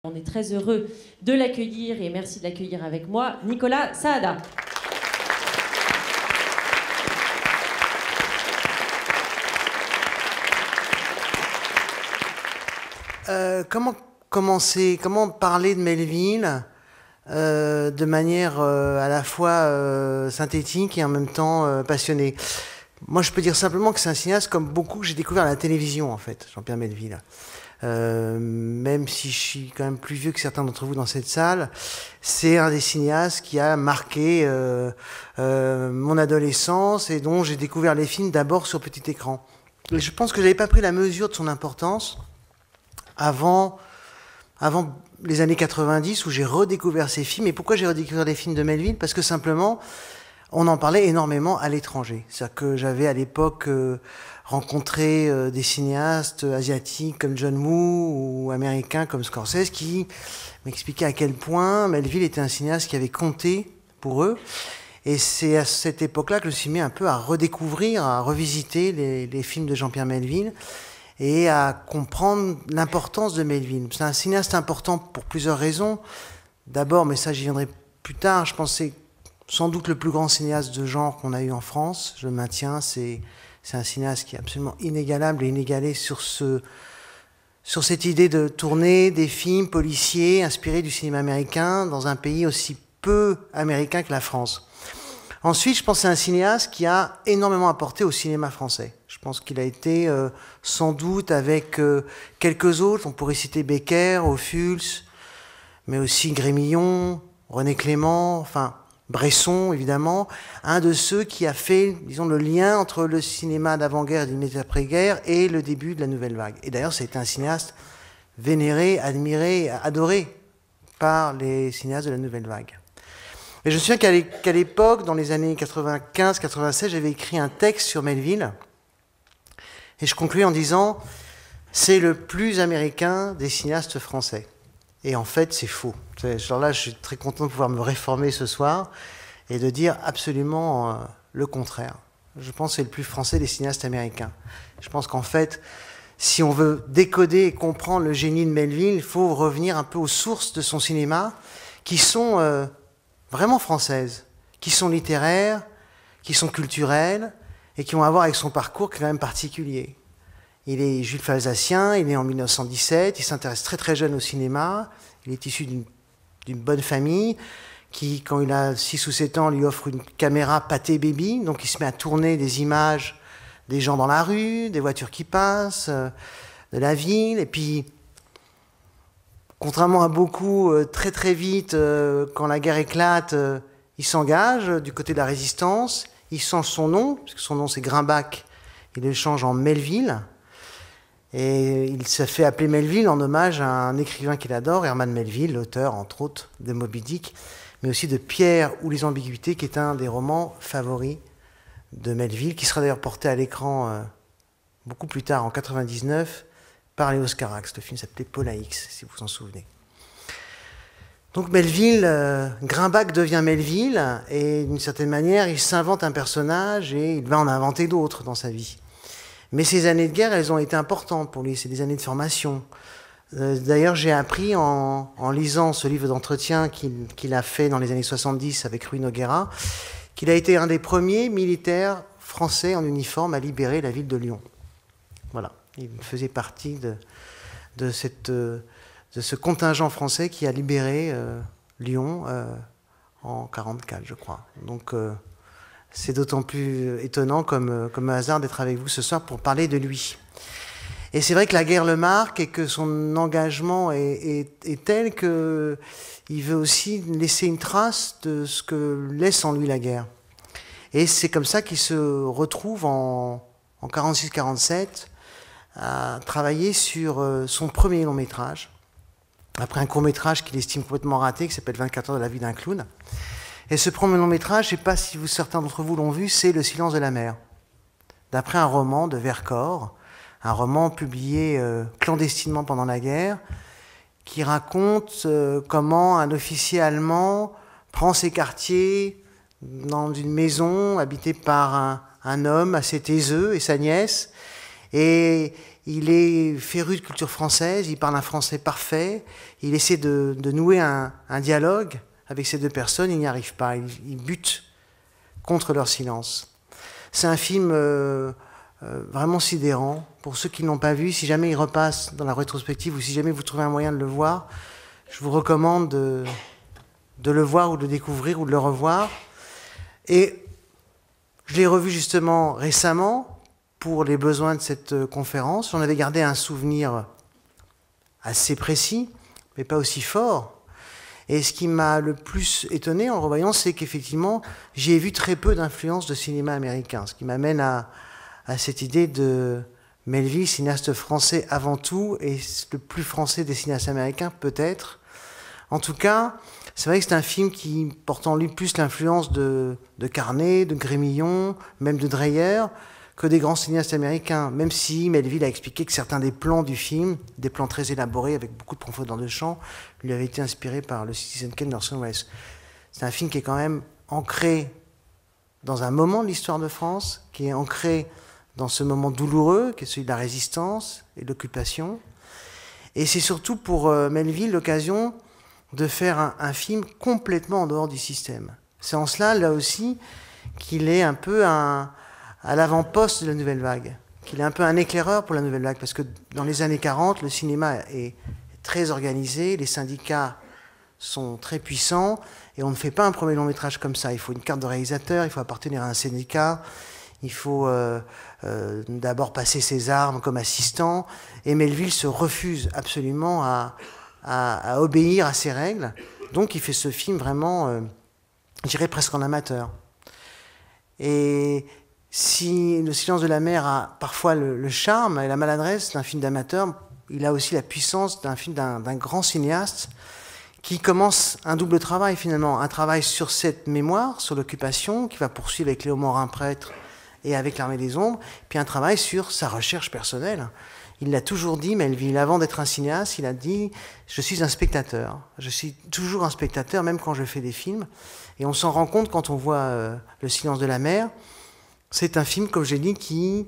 On est très heureux de l'accueillir et merci de l'accueillir avec moi, Nicolas Saada. Comment parler de Melville de manière à la fois synthétique et en même temps passionnée. Moi, je peux dire simplement que c'est un cinéaste comme beaucoup que j'ai découvert à la télévision, en fait, Jean-Pierre Melville. Même si je suis quand même plus vieux que certains d'entre vous dans cette salle, c'est un des cinéastes qui a marqué mon adolescence et dont j'ai découvert les films d'abord sur petit écran. Et je pense que je n'avais pas pris la mesure de son importance avant les années 90 où j'ai redécouvert ces films. Et pourquoi j'ai redécouvert les films de Melville? Parce que simplement, on en parlait énormément à l'étranger. C'est-à-dire que j'avais à l'époque rencontré des cinéastes asiatiques comme John Woo ou américains comme Scorsese qui m'expliquaient à quel point Melville était un cinéaste qui avait compté pour eux. Et c'est à cette époque-là que je me suis mis un peu à redécouvrir, à revisiter les films de Jean-Pierre Melville et à comprendre l'importance de Melville. C'est un cinéaste important pour plusieurs raisons. D'abord, mais ça j'y viendrai plus tard, je pense que c'est sans doute le plus grand cinéaste de genre qu'on a eu en France, je le maintiens, c'est un cinéaste qui est absolument inégalable et inégalé sur cette idée de tourner des films policiers inspirés du cinéma américain dans un pays aussi peu américain que la France. Ensuite, je pense que c'est un cinéaste qui a énormément apporté au cinéma français. Je pense qu'il a été sans doute avec quelques autres, on pourrait citer Becker, Ophuls, mais aussi Grémillon, René Clément, enfin Bresson évidemment, un de ceux qui a fait, disons, le lien entre le cinéma d'avant-guerre et d'immédiat après-guerre et le début de la nouvelle vague. Et d'ailleurs, c'était un cinéaste vénéré, admiré, adoré par les cinéastes de la nouvelle vague. Et je me souviens qu'à l'époque, dans les années 95-96, j'avais écrit un texte sur Melville. Et je concluais en disant « c'est le plus américain des cinéastes français ». Et en fait, c'est faux. Genre là, je suis très content de pouvoir me réformer ce soir et de dire absolument le contraire. Je pense que c'est le plus français des cinéastes américains. Je pense qu'en fait, si on veut décoder et comprendre le génie de Melville, il faut revenir un peu aux sources de son cinéma, qui sont vraiment françaises, qui sont littéraires, qui sont culturelles, et qui ont à voir avec son parcours qui est quand même particulier. Il est juif alsacien, il est né en 1917, il s'intéresse très très jeune au cinéma, il est issu d'une bonne famille, qui, quand il a 6 ou 7 ans, lui offre une caméra Pathé Baby, donc il se met à tourner des images des gens dans la rue, des voitures qui passent, de la ville, et puis, contrairement à beaucoup, très très vite, quand la guerre éclate, il s'engage du côté de la résistance, il change son nom, puisque son nom c'est Grimbach, il le change en Melville, et il se fait appeler Melville en hommage à un écrivain qu'il adore, Herman Melville, l'auteur, entre autres, de Moby Dick, mais aussi de Pierre ou les Ambiguïtés, qui est un des romans favoris de Melville, qui sera d'ailleurs porté à l'écran beaucoup plus tard, en 99, par Léos Carax. Le film s'appelait Polaïx, si vous vous en souvenez. Donc Melville, Grimbach devient Melville, et d'une certaine manière, il s'invente un personnage, et il va en inventer d'autres dans sa vie. Mais ces années de guerre, elles ont été importantes pour lui, c'est des années de formation. D'ailleurs, j'ai appris en lisant ce livre d'entretien qu'il a fait dans les années 70 avec Rui Nogueira, qu'il a été un des premiers militaires français en uniforme à libérer la ville de Lyon. Voilà, il faisait partie de ce contingent français qui a libéré Lyon en 1944, je crois. Donc, c'est d'autant plus étonnant comme hasard d'être avec vous ce soir pour parler de lui. Et c'est vrai que la guerre le marque et que son engagement est tel qu'il veut aussi laisser une trace de ce que laisse en lui la guerre. Et c'est comme ça qu'il se retrouve en 46-47 à travailler sur son premier long métrage, après un court métrage qu'il estime complètement raté, qui s'appelle 24 heures de la vie d'un clown. Et ce premier long métrage, je ne sais pas si certains d'entre vous l'ont vu, c'est Le silence de la mer, d'après un roman de Vercors, un roman publié clandestinement pendant la guerre, qui raconte comment un officier allemand prend ses quartiers dans une maison habitée par un homme assez taiseux et sa nièce, Et il est féru de culture française, il parle un français parfait, il essaie de nouer un dialogue avec ces deux personnes, il n'y arrive pas, il bute contre leur silence. C'est un film vraiment sidérant. Pour ceux qui ne l'ont pas vu, si jamais il repasse dans la rétrospective ou si jamais vous trouvez un moyen de le voir, je vous recommande de le voir ou de le découvrir ou de le revoir. Et je l'ai revu justement récemment pour les besoins de cette conférence. J'en avais gardé un souvenir assez précis, mais pas aussi fort. Et ce qui m'a le plus étonné en le revoyant, c'est qu'effectivement, j'y ai vu très peu d'influence de cinéma américain. Ce qui m'amène à cette idée de Melville, cinéaste français avant tout, et le plus français des cinéastes américains peut-être. En tout cas, c'est vrai que c'est un film qui porte en lui plus l'influence de Carnet, de Grémillon, même de Dreyer, que des grands cinéastes américains, même si Melville a expliqué que certains des plans du film, des plans très élaborés avec beaucoup de profondeur de champ, lui avaient été inspirés par le Citizen Kane d'Orson Welles. C'est un film qui est quand même ancré dans un moment de l'histoire de France, qui est ancré dans ce moment douloureux, qui est celui de la résistance et de l'occupation. Et c'est surtout pour Melville l'occasion de faire un film complètement en dehors du système. C'est en cela, là aussi, qu'il est un peu à l'avant-poste de la nouvelle vague, qu'il est un peu un éclaireur pour la nouvelle vague, parce que dans les années 40, le cinéma est très organisé, les syndicats sont très puissants, et on ne fait pas un premier long métrage comme ça. Il faut une carte de réalisateur, il faut appartenir à un syndicat, il faut d'abord passer ses armes comme assistant, et Melville se refuse absolument à obéir à ces règles. Donc il fait ce film vraiment, je dirais presque en amateur. Et si Le silence de la mer a parfois le charme et la maladresse d'un film d'amateur, il a aussi la puissance d'un film d'un grand cinéaste qui commence un double travail finalement. Un travail sur cette mémoire, sur l'occupation, qui va poursuivre avec Léo Morin prêtre et avec l'Armée des Ombres, puis un travail sur sa recherche personnelle. Il l'a toujours dit, Melville, avant d'être un cinéaste, il a dit « Je suis un spectateur. Je suis toujours un spectateur, même quand je fais des films. » Et on s'en rend compte quand on voit Le silence de la mer. C'est un film, comme j'ai dit, qui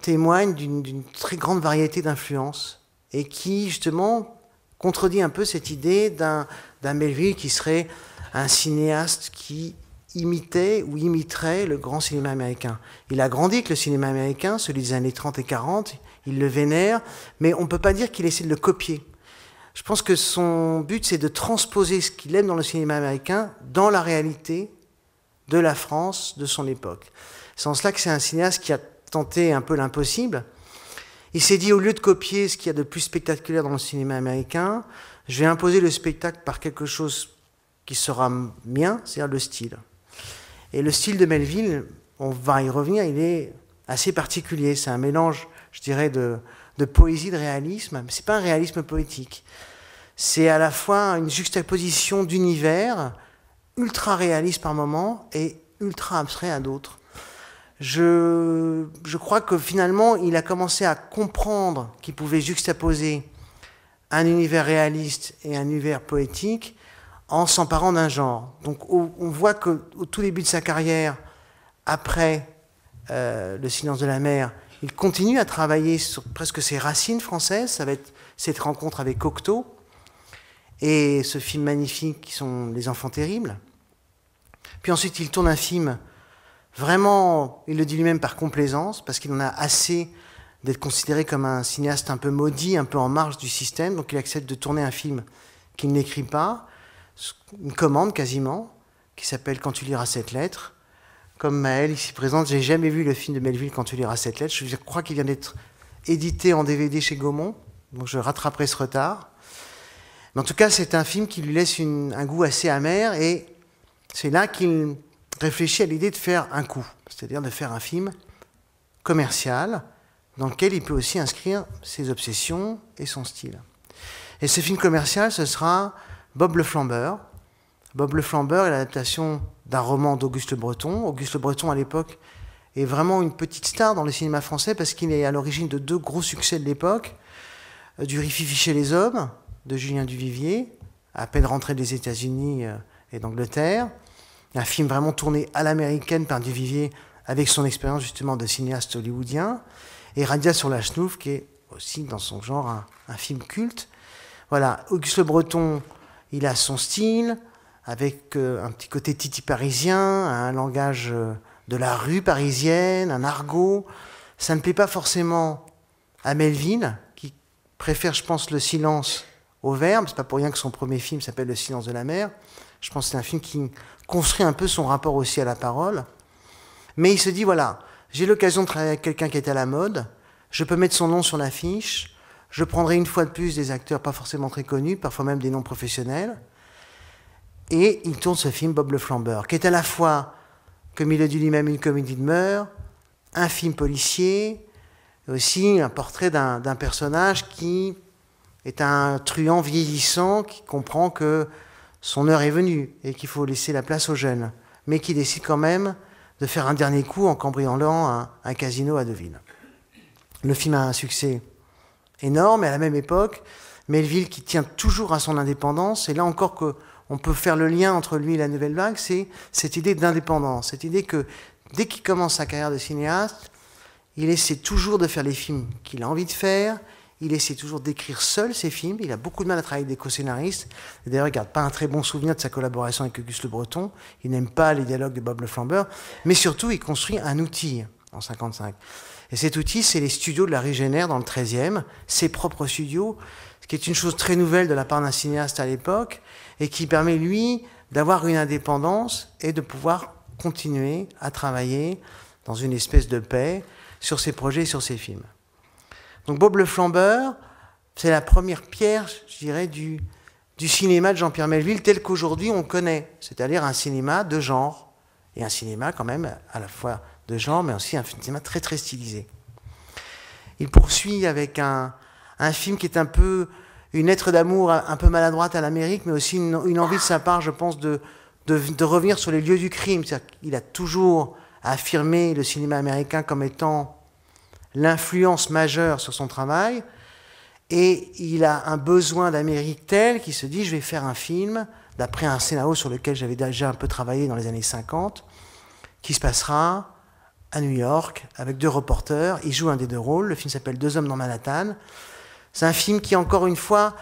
témoigne d'une très grande variété d'influences et qui, justement, contredit un peu cette idée d'un Melville qui serait un cinéaste qui imitait ou imiterait le grand cinéma américain. Il a grandi avec le cinéma américain, celui des années 30 et 40, il le vénère, mais on ne peut pas dire qu'il essaie de le copier. Je pense que son but, c'est de transposer ce qu'il aime dans le cinéma américain dans la réalité de la France de son époque. C'est en cela que c'est un cinéaste qui a tenté un peu l'impossible. Il s'est dit, au lieu de copier ce qu'il y a de plus spectaculaire dans le cinéma américain, je vais imposer le spectacle par quelque chose qui sera mien, c'est-à-dire le style. Et le style de Melville, on va y revenir, il est assez particulier. C'est un mélange, je dirais, de poésie, de réalisme, mais ce n'est pas un réalisme poétique. C'est à la fois une juxtaposition d'univers ultra réaliste par moments et ultra abstrait à d'autres. Je crois que finalement, il a commencé à comprendre qu'il pouvait juxtaposer un univers réaliste et un univers poétique en s'emparant d'un genre. Donc on voit qu'au tout début de sa carrière, après Le silence de la mer, il continue à travailler sur presque ses racines françaises. Ça va être cette rencontre avec Cocteau et ce film magnifique qui sont Les enfants terribles. Puis ensuite, il tourne un film vraiment, il le dit lui-même par complaisance, parce qu'il en a assez d'être considéré comme un cinéaste un peu maudit, un peu en marge du système. Donc il accepte de tourner un film qu'il n'écrit pas, une commande quasiment, qui s'appelle « Quand tu liras cette lettre ». Comme Maël ici présente, j'ai jamais vu le film de Melville « Quand tu liras cette lettre ». Je crois qu'il vient d'être édité en DVD chez Gaumont, donc je rattraperai ce retard. Mais en tout cas, c'est un film qui lui laisse un goût assez amer, et c'est là qu'il réfléchit à l'idée de faire un coup, c'est-à-dire de faire un film commercial dans lequel il peut aussi inscrire ses obsessions et son style. Et ce film commercial, ce sera Bob le Flambeur. Bob le Flambeur est l'adaptation d'un roman d'Auguste Le Breton. Auguste Le Breton, à l'époque, est vraiment une petite star dans le cinéma français parce qu'il est à l'origine de deux gros succès de l'époque, du Rififi chez les hommes, de Julien Duvivier, à peine rentré des États-Unis et d'Angleterre. Un film vraiment tourné à l'américaine par Duvivier avec son expérience justement de cinéaste hollywoodien. et Radia sur la Chenouf, qui est aussi dans son genre un film culte. Voilà, Auguste Le Breton, il a son style, avec un petit côté titi parisien, un langage de la rue parisienne, un argot. Ça ne plaît pas forcément à Melville, qui préfère, je pense, le silence au verbe. C'est pas pour rien que son premier film s'appelle Le silence de la mer. Je pense que c'est un film qui construit un peu son rapport aussi à la parole. Mais il se dit, voilà, j'ai l'occasion de travailler avec quelqu'un qui est à la mode, je peux mettre son nom sur l'affiche, je prendrai une fois de plus des acteurs pas forcément très connus, parfois même des noms professionnels. Et il tourne ce film Bob le Flambeur, qui est à la fois, comme il le dit lui-même, une comédie de mœurs, un film policier, aussi un portrait d'un personnage qui est un truand vieillissant, qui comprend que son heure est venue et qu'il faut laisser la place aux jeunes, mais qui décide quand même de faire un dernier coup en cambriolant un casino à Deauville. Le film a un succès énorme, et à la même époque, Melville, qui tient toujours à son indépendance, et là encore qu'on peut faire le lien entre lui et la Nouvelle Vague, c'est cette idée d'indépendance, cette idée que dès qu'il commence sa carrière de cinéaste, il essaie toujours de faire les films qu'il a envie de faire, il essaie toujours d'écrire seul ses films, il a beaucoup de mal à travailler avec des co-scénaristes, d'ailleurs il ne garde pas un très bon souvenir de sa collaboration avec Auguste Le Breton, il n'aime pas les dialogues de Bob le Flambeur, mais surtout il construit un outil en 1955. Et cet outil, c'est les studios de la rue Génère dans le 13e, ses propres studios, ce qui est une chose très nouvelle de la part d'un cinéaste à l'époque, et qui permet, lui, d'avoir une indépendance et de pouvoir continuer à travailler dans une espèce de paix sur ses projets et sur ses films. Donc Bob le Flambeur, c'est la première pierre, je dirais, du cinéma de Jean-Pierre Melville tel qu'aujourd'hui on connaît, c'est-à-dire un cinéma de genre, et un cinéma quand même à la fois de genre, mais aussi un cinéma très très stylisé. Il poursuit avec un film qui est un peu une lettre d'amour un peu maladroite à l'Amérique, mais aussi une envie de sa part, je pense, de revenir sur les lieux du crime. C'est-à-dire qu'il a toujours affirmé le cinéma américain comme étant l'influence majeure sur son travail, et il a un besoin d'Amérique tel qu'il se dit, je vais faire un film, d'après un scénario sur lequel j'avais déjà un peu travaillé dans les années 50, qui se passera à New York, avec 2 reporters. Il joue un des 2 rôles. Le film s'appelle 2 hommes dans Manhattan. C'est un film qui, encore une fois,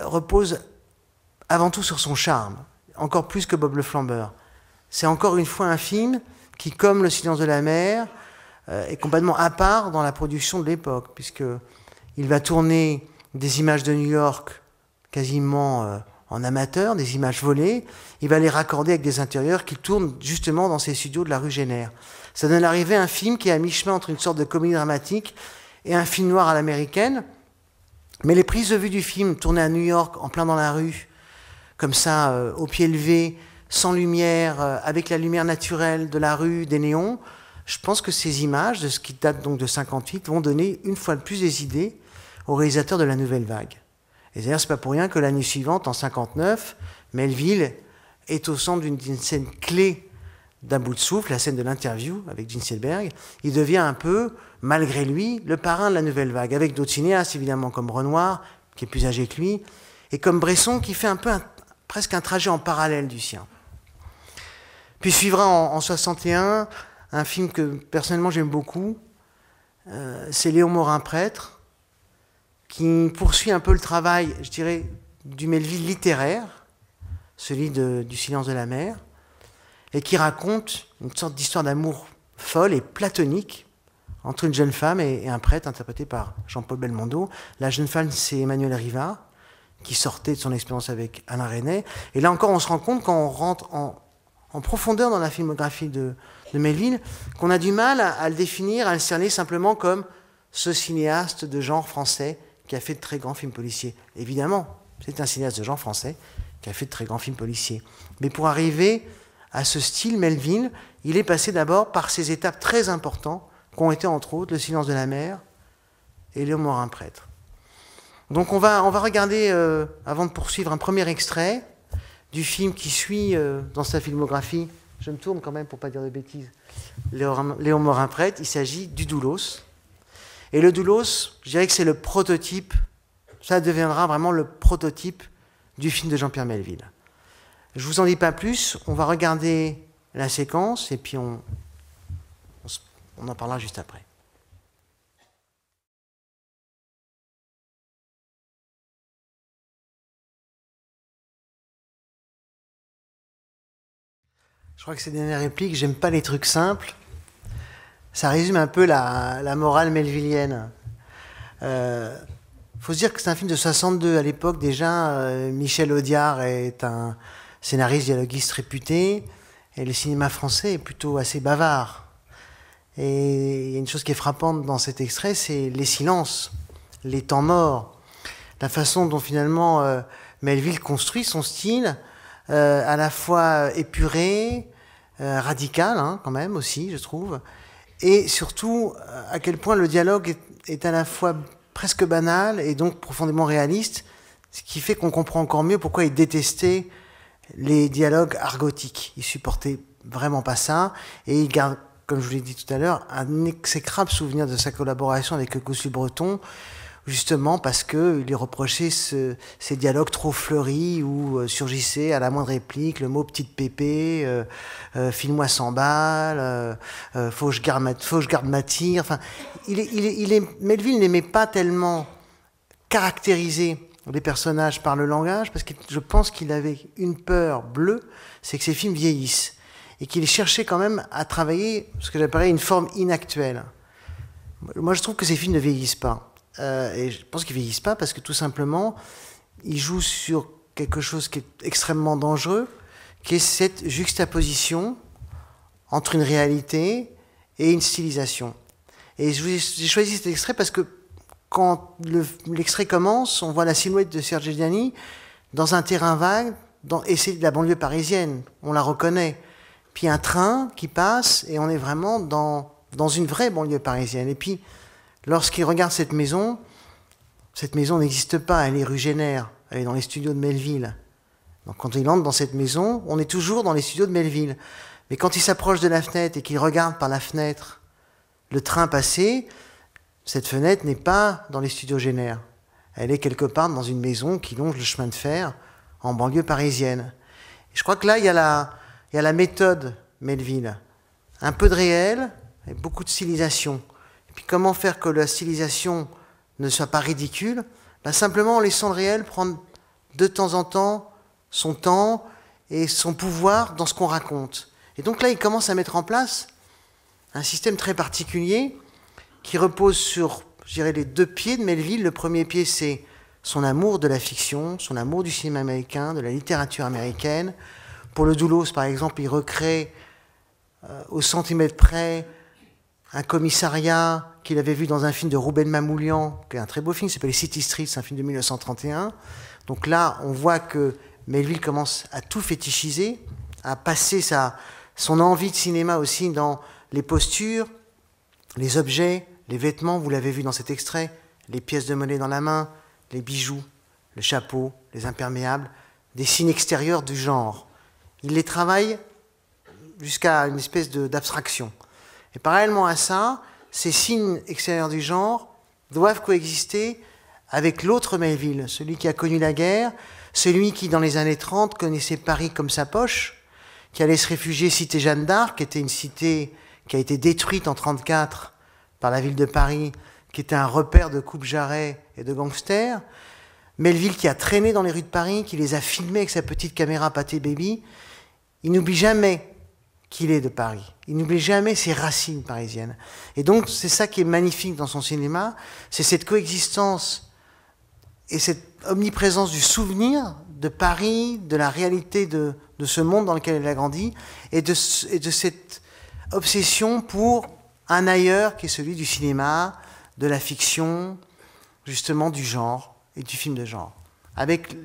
repose avant tout sur son charme, encore plus que Bob le Flambeur. C'est encore une fois un film qui, comme Le silence de la mer, est complètement à part dans la production de l'époque, puisqu'il va tourner des images de New York quasiment en amateur, des images volées. Il va les raccorder avec des intérieurs qui tournent justement dans ces studios de la rue Génère. Ça donne l'arrivée à un film qui est à mi-chemin entre une sorte de comédie dramatique et un film noir à l'américaine. Mais les prises de vue du film, tournées à New York, en plein dans la rue, comme ça, au pied levé, sans lumière, avec la lumière naturelle de la rue, des néons, je pense que ces images, de ce qui date donc de 58, vont donner une fois de plus des idées aux réalisateurs de la Nouvelle Vague. Et d'ailleurs, c'est pas pour rien que l'année suivante, en 59, Melville est au centre d'une scène clé d'un bout de souffle, la scène de l'interview avec Gene Selberg. Il devient un peu, malgré lui, le parrain de la Nouvelle Vague, avec d'autres cinéastes, évidemment, comme Renoir, qui est plus âgé que lui, et comme Bresson, qui fait un peu presque un trajet en parallèle du sien. Puis suivra en 61 un film que personnellement j'aime beaucoup, c'est Léon Morin prêtre, qui poursuit un peu le travail, je dirais, du Melville littéraire, celui du silence de la mer, et qui raconte une sorte d'histoire d'amour folle et platonique entre une jeune femme et un prêtre interprété par Jean-Paul Belmondo. La jeune femme, c'est Emmanuelle Riva, qui sortait de son expérience avec Alain Resnais. Et là encore, on se rend compte, quand on rentre en profondeur dans la filmographie de Melville, qu'on a du mal à le définir, à le cerner simplement comme ce cinéaste de genre français qui a fait de très grands films policiers. Évidemment, c'est un cinéaste de genre français qui a fait de très grands films policiers. Mais pour arriver à ce style Melville, il est passé d'abord par ces étapes très importantes qu'ont été entre autres Le silence de la mer et Léon Morin prêtre. Donc on va regarder, avant de poursuivre, un premier extrait du film qui suit dans sa filmographie, je me tourne quand même pour ne pas dire de bêtises, Léon Morin prêtre. Il s'agit du Doulos. Et le Doulos, je dirais que c'est le prototype, ça deviendra vraiment le prototype du film de Jean-Pierre Melville. Je ne vous en dis pas plus, on va regarder la séquence et puis on en parlera juste après. Je crois que ces dernières répliques, j'aime pas les trucs simples. Ça résume un peu la morale melvillienne. Faut se dire que c'est un film de 62. À l'époque, déjà, Michel Audiard est un scénariste dialoguiste réputé, et le cinéma français est plutôt assez bavard. Et il y a une chose qui est frappante dans cet extrait, c'est les silences, les temps morts, la façon dont finalement Melville construit son style, à la fois épuré, radical, hein, quand même aussi, je trouve, et surtout à quel point le dialogue est à la fois presque banal et donc profondément réaliste, ce qui fait qu'on comprend encore mieux pourquoi il détestait les dialogues argotiques. Il supportait vraiment pas ça, et il garde, comme je vous l'ai dit tout à l'heure, un exécrable souvenir de sa collaboration avec Cossu Breton, justement parce qu'il lui reprochait ces dialogues trop fleuris où surgissait à la moindre réplique le mot petite pépé, file-moi 100 balles, faut que je garde ma tire. Enfin, Melville n'aimait pas tellement caractériser les personnages par le langage, parce que je pense qu'il avait une peur bleue, c'est que ces films vieillissent, et qu'il cherchait quand même à travailler ce que j'appellerais une forme inactuelle. Moi, je trouve que ces films ne vieillissent pas. Et je pense qu'ils ne vieillissent pas parce que tout simplement, ils jouent sur quelque chose qui est extrêmement dangereux, qui est cette juxtaposition entre une réalité et une stylisation. Et j'ai choisi cet extrait parce que quand l'extrait commence, on voit la silhouette de Serge Gianni dans un terrain vague, et c'est de la banlieue parisienne, on la reconnaît. Puis un train qui passe et on est vraiment dans une vraie banlieue parisienne. Et puis, lorsqu'il regarde cette maison n'existe pas, elle est rue Génère, elle est dans les studios de Melville. Donc quand il entre dans cette maison, on est toujours dans les studios de Melville. Mais quand il s'approche de la fenêtre et qu'il regarde par la fenêtre le train passer, cette fenêtre n'est pas dans les studios Génère. Elle est quelque part dans une maison qui longe le chemin de fer en banlieue parisienne. Et je crois que là, il y a la méthode Melville. Un peu de réel et beaucoup de stylisation. Puis comment faire que la stylisation ne soit pas ridicule? Simplement en laissant le réel prendre de temps en temps son temps et son pouvoir dans ce qu'on raconte. Et donc là, il commence à mettre en place un système très particulier qui repose sur, je dirais, les deux pieds de Melville. Le premier pied, c'est son amour de la fiction, son amour du cinéma américain, de la littérature américaine. Pour le Doulos, par exemple, il recrée au centimètre près un commissariat qu'il avait vu dans un film de Rouben Mamoulian, qui est un très beau film, qui s'appelle City Street, c'est un film de 1931. Donc là, on voit que Melville commence à tout fétichiser, à passer son envie de cinéma aussi dans les postures, les objets, les vêtements, vous l'avez vu dans cet extrait, les pièces de monnaie dans la main, les bijoux, le chapeau, les imperméables, des signes extérieurs du genre. Il les travaille jusqu'à une espèce d'abstraction. Et parallèlement à ça, ces signes extérieurs du genre doivent coexister avec l'autre Melville, celui qui a connu la guerre, celui qui, dans les années 30, connaissait Paris comme sa poche, qui allait se réfugier cité Jeanne d'Arc, qui était une cité qui a été détruite en 1934 par la ville de Paris, qui était un repère de coupe-jarrets et de gangsters. Melville qui a traîné dans les rues de Paris, qui les a filmés avec sa petite caméra Pathé Baby. Il n'oublie jamais qu'il est de Paris. Il n'oublie jamais ses racines parisiennes. Et donc, c'est ça qui est magnifique dans son cinéma, c'est cette coexistence et cette omniprésence du souvenir de Paris, de la réalité de ce monde dans lequel elle a grandi, et de cette obsession pour un ailleurs qui est celui du cinéma, de la fiction, justement du genre, et du film de genre. Avec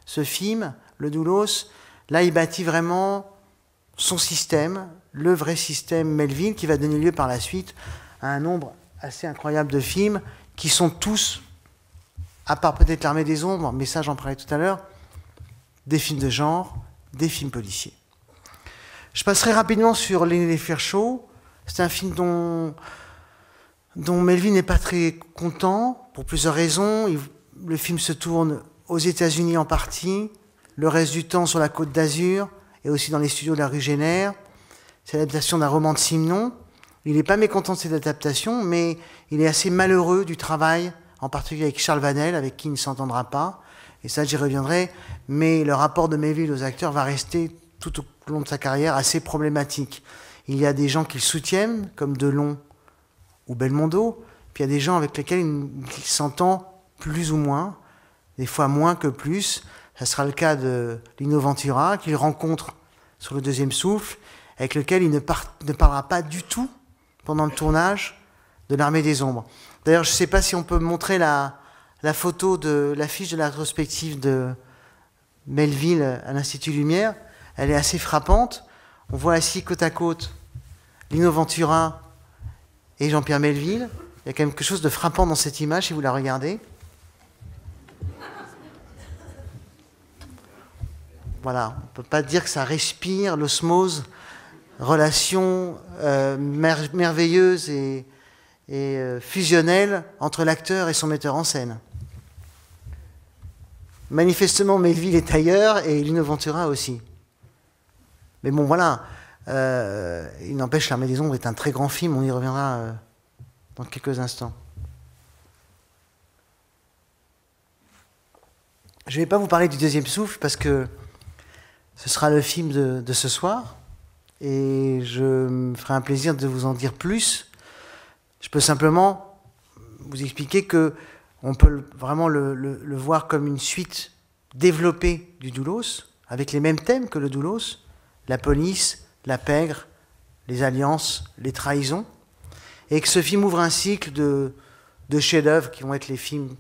ce film, Le Doulos, là, il bâtit vraiment son système, le vrai système Melville, qui va donner lieu par la suite à un nombre assez incroyable de films qui sont tous, à part peut-être L'Armée des Ombres, mais ça j'en parlais tout à l'heure, des films de genre, des films policiers. Je passerai rapidement sur L'aîné des fers chauds. C'est un film dont Melville n'est pas très content, pour plusieurs raisons. Le film se tourne aux États-Unis en partie, le reste du temps sur la Côte d'Azur, et aussi dans les studios de la rue Génère. C'est l'adaptation d'un roman de Simenon. Il n'est pas mécontent de cette adaptation, mais il est assez malheureux du travail, en particulier avec Charles Vanel, avec qui il ne s'entendra pas. Et ça, j'y reviendrai. Mais le rapport de Melville aux acteurs va rester tout au long de sa carrière, assez problématiques. Il y a des gens qui le soutiennent, comme Delon ou Belmondo, puis il y a des gens avec lesquels il s'entend plus ou moins, des fois moins que plus. Ça sera le cas de Lino Ventura, qu'il rencontre sur le deuxième souffle, avec lequel il ne parlera pas du tout pendant le tournage de l'Armée des Ombres. D'ailleurs, je ne sais pas si on peut montrer la photo de l'affiche de la rétrospective de Melville à l'Institut Lumière. Elle est assez frappante. On voit assis côte à côte Lino Ventura et Jean-Pierre Melville. Il y a quand même quelque chose de frappant dans cette image si vous la regardez. Voilà, on ne peut pas dire que ça respire l'osmose, relation merveilleuse et fusionnelle entre l'acteur et son metteur en scène. Manifestement, Melville est ailleurs et Lino Ventura aussi. Mais bon, voilà, il n'empêche, L'Armée des Ombres est un très grand film, on y reviendra dans quelques instants. Je ne vais pas vous parler du deuxième souffle parce que ce sera le film de ce soir et je me ferai un plaisir de vous en dire plus. Je peux simplement vous expliquer que on peut vraiment le voir comme une suite développée du Doulos, avec les mêmes thèmes que le Doulos, la police, la pègre, les alliances, les trahisons, et que ce film ouvre un cycle de chefs-d'œuvre qui vont être les films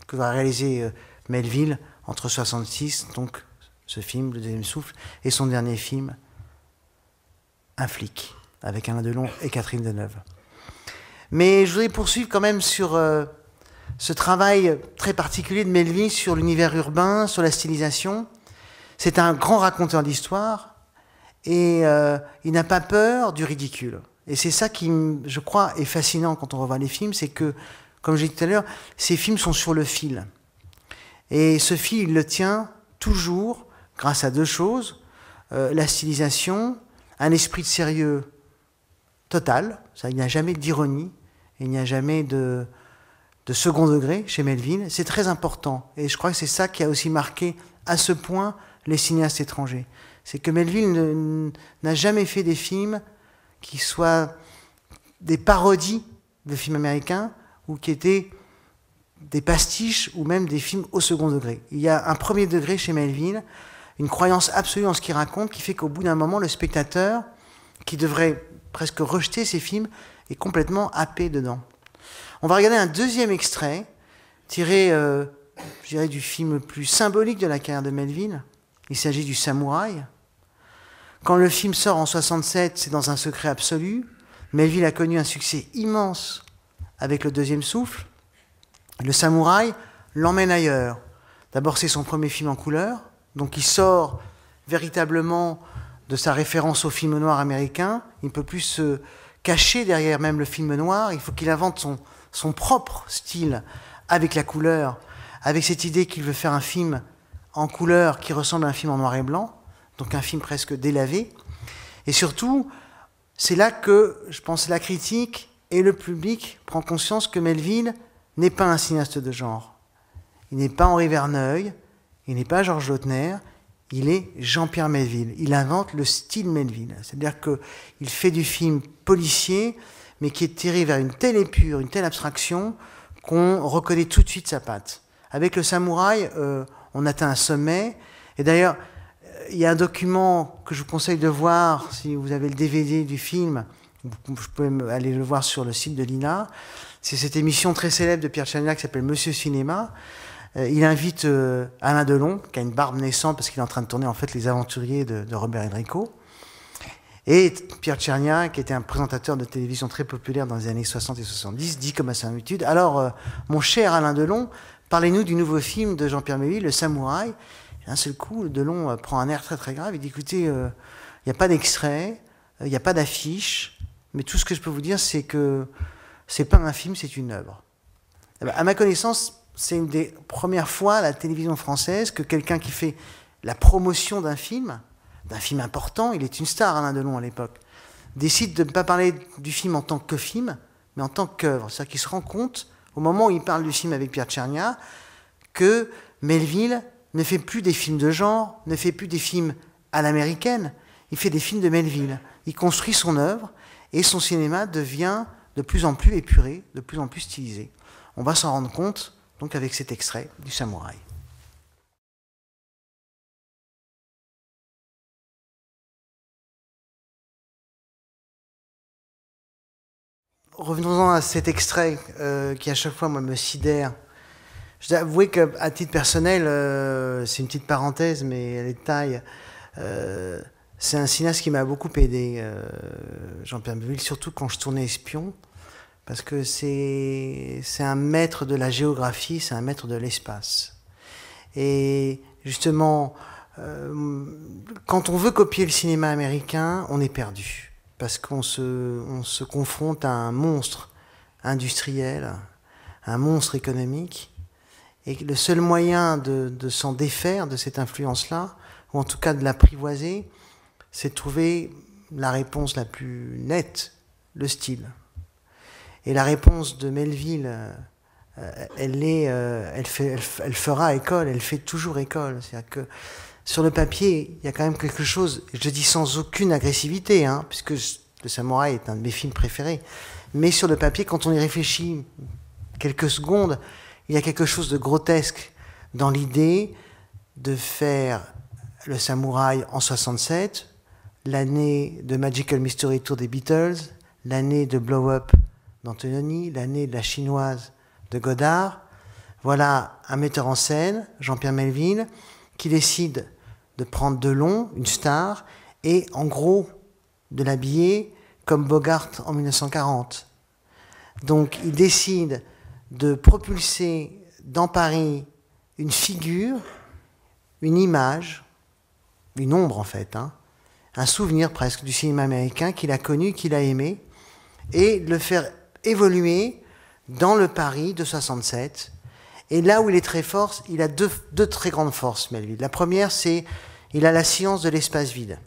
que va réaliser Melville entre 1966, donc ce film, Le Deuxième Souffle, et son dernier film, Un flic, avec Alain Delon et Catherine Deneuve. Mais je voudrais poursuivre quand même sur ce travail très particulier de Melville sur l'univers urbain, sur la stylisation. C'est un grand raconteur d'histoire et il n'a pas peur du ridicule. Et c'est ça qui, je crois, est fascinant quand on revoit les films, c'est que, comme j'ai dit tout à l'heure, ces films sont sur le fil. Et ce fil, il le tient toujours grâce à deux choses, la stylisation, un esprit de sérieux total, ça, il n'y a jamais d'ironie, il n'y a jamais de second degré chez Melville, c'est très important. Et je crois que c'est ça qui a aussi marqué à ce point les cinéastes étrangers. C'est que Melville n'a jamais fait des films qui soient des parodies de films américains ou qui étaient des pastiches ou même des films au second degré. Il y a un premier degré chez Melville, une croyance absolue en ce qu'il raconte qui fait qu'au bout d'un moment, le spectateur, qui devrait presque rejeter ces films, est complètement happé dedans. On va regarder un deuxième extrait tiré, je dirais, du film le plus symbolique de la carrière de Melville. Il s'agit du Samouraï. Quand le film sort en 1967, c'est dans un secret absolu. Melville a connu un succès immense avec Le Deuxième Souffle. Le Samouraï l'emmène ailleurs. D'abord, c'est son premier film en couleur, donc il sort véritablement de sa référence au film noir américain. Il ne peut plus se cacher derrière même le film noir. Il faut qu'il invente son propre style avec la couleur, avec cette idée qu'il veut faire un film en couleur qui ressemble à un film en noir et blanc, donc un film presque délavé. Et surtout, c'est là que, je pense, la critique et le public prend conscience que Melville n'est pas un cinéaste de genre. Il n'est pas Henri Verneuil, il n'est pas Georges Lautner, il est Jean-Pierre Melville. Il invente le style Melville. C'est-à-dire qu'il fait du film policier, mais qui est tiré vers une telle épure, une telle abstraction, qu'on reconnaît tout de suite sa patte. Avec Le Samouraï, on atteint un sommet. Et d'ailleurs, il y a un document que je vous conseille de voir, si vous avez le DVD du film, vous pouvez aller le voir sur le site de l'INA. C'est cette émission très célèbre de Pierre Tchernia qui s'appelle Monsieur Cinéma. Il invite Alain Delon, qui a une barbe naissante parce qu'il est en train de tourner en fait Les Aventuriers de Robert Enrico. Et Pierre Tchernia, qui était un présentateur de télévision très populaire dans les années 60 et 70, dit comme à sa habitude, alors, mon cher Alain Delon, parlez-nous du nouveau film de Jean-Pierre Melville, Le Samouraï. Et d'un seul coup, Delon prend un air très très grave. Il dit, écoutez, il n'y a pas d'extrait, il n'y a pas d'affiche, mais tout ce que je peux vous dire, c'est que c'est pas un film, c'est une œuvre. Et bien, à ma connaissance, c'est une des premières fois à la télévision française que quelqu'un qui fait la promotion d'un film important, il est une star, Alain Delon, à l'époque, décide de ne pas parler du film en tant que film, mais en tant qu'œuvre. C'est-à-dire qu'il se rend compte, au moment où il parle du film avec Pierre Tchernia, que Melville ne fait plus des films de genre, ne fait plus des films à l'américaine. Il fait des films de Melville. Il construit son œuvre et son cinéma devient de plus en plus épuré, de plus en plus stylisé. On va s'en rendre compte donc avec cet extrait du Samouraï. Revenons-en à cet extrait qui à chaque fois moi, me sidère. Je dois avouer qu'à titre personnel, c'est une petite parenthèse, mais elle est de taille. C'est un cinéaste qui m'a beaucoup aidé, Jean-Pierre Melville, surtout quand je tournais Espion, parce que c'est un maître de la géographie, c'est un maître de l'espace. Et justement, quand on veut copier le cinéma américain, on est perdu, parce qu'on se confronte à un monstre industriel, un monstre économique, et le seul moyen de s'en défaire de cette influence-là, ou en tout cas de l'apprivoiser, c'est de trouver la réponse la plus nette, le style. Et la réponse de Melville, elle fera école, elle fait toujours école. C'est-à-dire que sur le papier, il y a quand même quelque chose, je dis sans aucune agressivité, hein, puisque Le Samouraï est un de mes films préférés, mais sur le papier, quand on y réfléchit quelques secondes, il y a quelque chose de grotesque dans l'idée de faire Le Samouraï en 67, l'année de Magical Mystery Tour des Beatles, l'année de Blow Up d'Antonioni, l'année de La Chinoise de Godard. Voilà un metteur en scène, Jean-Pierre Melville, qui décide de prendre Delon, une star, et en gros de l'habiller comme Bogart en 1940. Donc il décide de propulser dans Paris une figure, une image, une ombre en fait, hein, un souvenir presque du cinéma américain qu'il a connu, qu'il a aimé, et le faire évoluer dans le Paris de 67. Et là où il est très fort, il a deux très grandes forces, Melville. La première, c'est il a la science de l'espace vide.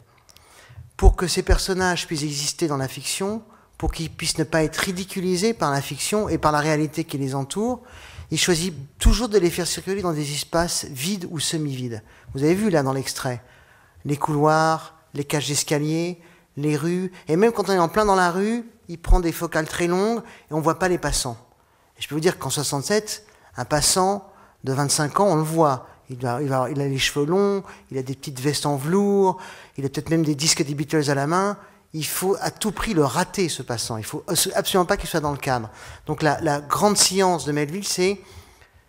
Pour que ces personnages puissent exister dans la fiction, pour qu'ils puissent ne pas être ridiculisés par la fiction et par la réalité qui les entoure, il choisit toujours de les faire circuler dans des espaces vides ou semi-vides. Vous avez vu là dans l'extrait, les couloirs, les cages d'escalier, les rues, et même quand on est en plein dans la rue, il prend des focales très longues et on ne voit pas les passants. Et je peux vous dire qu'en 67, un passant de 25 ans, on le voit. Il a les cheveux longs, il a des petites vestes en velours, il a peut-être même des disques des Beatles à la main. Il faut à tout prix le rater, ce passant. Il ne faut absolument pas qu'il soit dans le cadre. Donc la grande science de Melville, c'est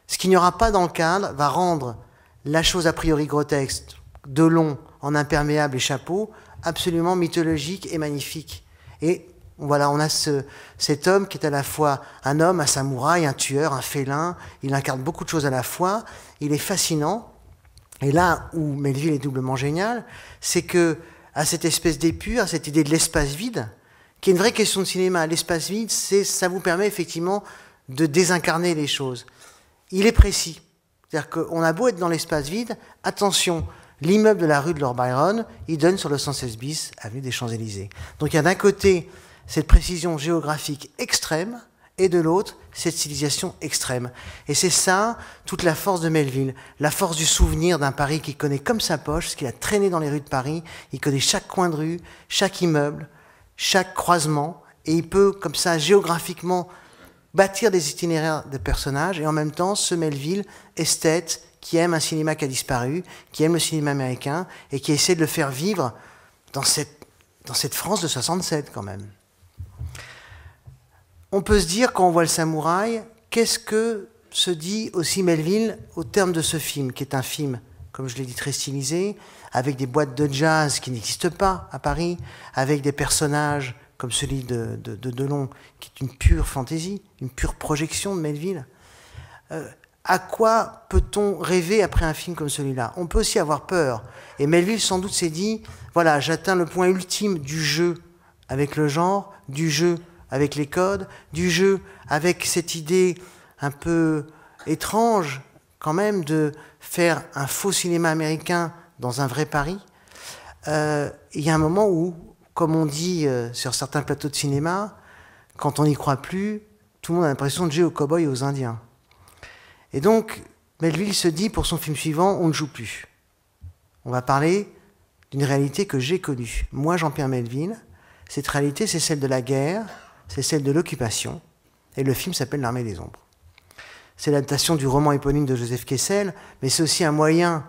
ce qu'il n'y aura pas dans le cadre va rendre la chose a priori grotesque, Delon en imperméable et chapeau, absolument mythologique et magnifique. Et voilà, on a cet homme qui est à la fois un homme, un samouraï, un tueur, un félin. Il incarne beaucoup de choses à la fois. Il est fascinant. Et là où Melville est doublement génial, c'est que à cette espèce d'épure, à cette idée de l'espace vide, qui est une vraie question de cinéma. L'espace vide, ça vous permet effectivement de désincarner les choses. Il est précis. C'est-à-dire qu'on a beau être dans l'espace vide, attention, l'immeuble de la rue de Lord Byron, il donne sur le 116 bis, avenue des Champs-Élysées. Donc il y a d'un côté cette précision géographique extrême, et de l'autre, cette stylisation extrême. Et c'est ça, toute la force de Melville, la force du souvenir d'un Paris qu'il connaît comme sa poche, parce qu'il a traîné dans les rues de Paris, il connaît chaque coin de rue, chaque immeuble, chaque croisement, et il peut, comme ça, géographiquement, bâtir des itinéraires de personnages, et en même temps, ce Melville, esthète, qui aime un cinéma qui a disparu, qui aime le cinéma américain, et qui essaie de le faire vivre dans cette France de 67, quand même. On peut se dire, quand on voit Le Samouraï, qu'est-ce que se dit aussi Melville au terme de ce film, qui est un film, comme je l'ai dit, très stylisé, avec des boîtes de jazz qui n'existent pas à Paris, avec des personnages comme celui de Delon, qui est une pure fantaisie, une pure projection de Melville. À quoi peut-on rêver après un film comme celui-là? On peut aussi avoir peur. Et Melville, sans doute, s'est dit, voilà, j'atteins le point ultime du jeu avec le genre, du jeu avec les codes, du jeu avec cette idée un peu étrange, quand même, de faire un faux cinéma américain dans un vrai Paris. Il y a un moment où, comme on dit sur certains plateaux de cinéma, quand on n'y croit plus, tout le monde a l'impression de jouer aux cow-boys et aux Indiens. Et donc, Melville se dit, pour son film suivant, on ne joue plus. On va parler d'une réalité que j'ai connue. Moi, Jean-Pierre Melville, cette réalité, c'est celle de la guerre, c'est celle de l'occupation, et le film s'appelle L'Armée des Ombres. C'est l'adaptation du roman éponyme de Joseph Kessel, mais c'est aussi un moyen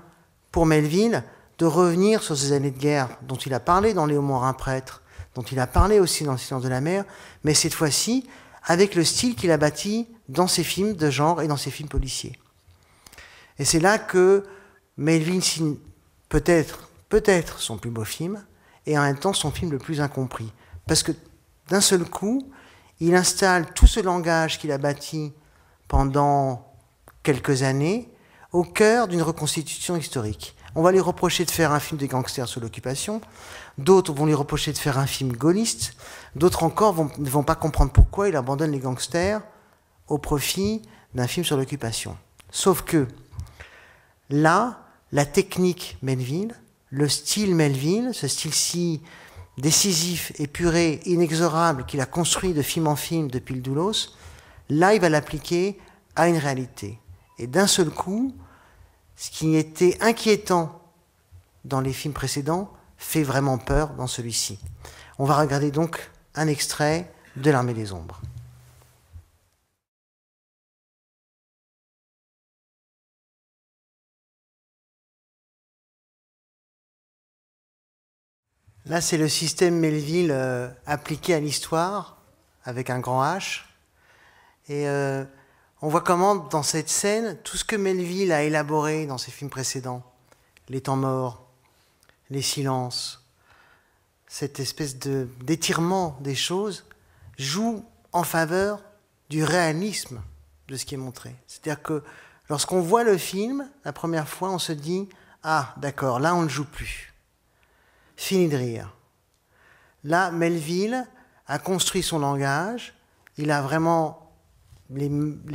pour Melville de revenir sur ces années de guerre dont il a parlé dans Léo Morin prêtre, dont il a parlé aussi dans Le Silence de la mer, mais cette fois-ci avec le style qu'il a bâti dans ses films de genre et dans ses films policiers. Et c'est là que Melville signe peut-être son plus beau film, et en même temps son film le plus incompris. Parce que d'un seul coup, il installe tout ce langage qu'il a bâti pendant quelques années au cœur d'une reconstitution historique. On va lui reprocher de faire un film de gangsters sous l'occupation, d'autres vont lui reprocher de faire un film gaulliste, d'autres encore ne vont pas comprendre pourquoi il abandonne les gangsters au profit d'un film sur l'occupation. Sauf que là, la technique Melville, le style Melville, ce style si décisif, épuré, inexorable qu'il a construit de film en film depuis le Doulos, là, il va l'appliquer à une réalité. Et d'un seul coup, ce qui était inquiétant dans les films précédents fait vraiment peur dans celui-ci. On va regarder donc un extrait de L'Armée des Ombres. Là, c'est le système Melville appliqué à l'histoire, avec un grand H. Et on voit comment, dans cette scène, tout ce que Melville a élaboré dans ses films précédents, les temps morts, les silences, cette espèce d'étirement des choses, joue en faveur du réalisme de ce qui est montré. C'est-à-dire que lorsqu'on voit le film, la première fois, on se dit « Ah, d'accord, là, on ne joue plus. » Fini de rire. Là, Melville a construit son langage, il a vraiment les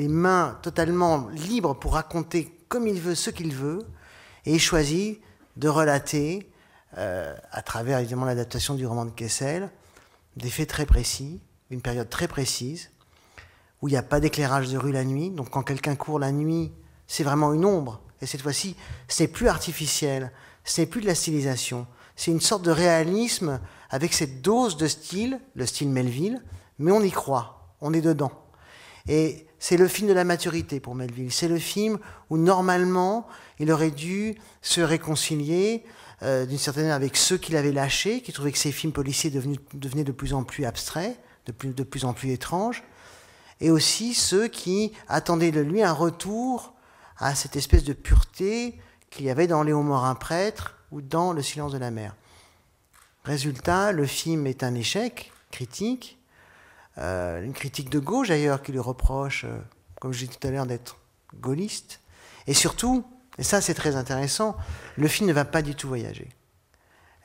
mains totalement libres pour raconter comme il veut, ce qu'il veut, et il choisit de relater, à travers évidemment l'adaptation du roman de Kessel, des faits très précis, une période très précise, où il n'y a pas d'éclairage de rue la nuit, donc quand quelqu'un court la nuit, c'est vraiment une ombre, et cette fois-ci, ce n'est plus artificiel, ce n'est plus de la stylisation, c'est une sorte de réalisme avec cette dose de style, le style Melville, mais on y croit, on est dedans. Et c'est le film de la maturité pour Melville. C'est le film où normalement il aurait dû se réconcilier d'une certaine manière avec ceux qu'il avait lâchés, qui trouvaient que ces films policiers devenaient de plus en plus abstraits, de plus en plus étranges, et aussi ceux qui attendaient de lui un retour à cette espèce de pureté qu'il y avait dans Léo Morin prêtre ou dans Le Silence de la mer. Résultat, le film est un échec critique, une critique de gauche d'ailleurs qui lui reproche, comme je disais tout à l'heure, d'être gaulliste. Et surtout, et ça c'est très intéressant, le film ne va pas du tout voyager.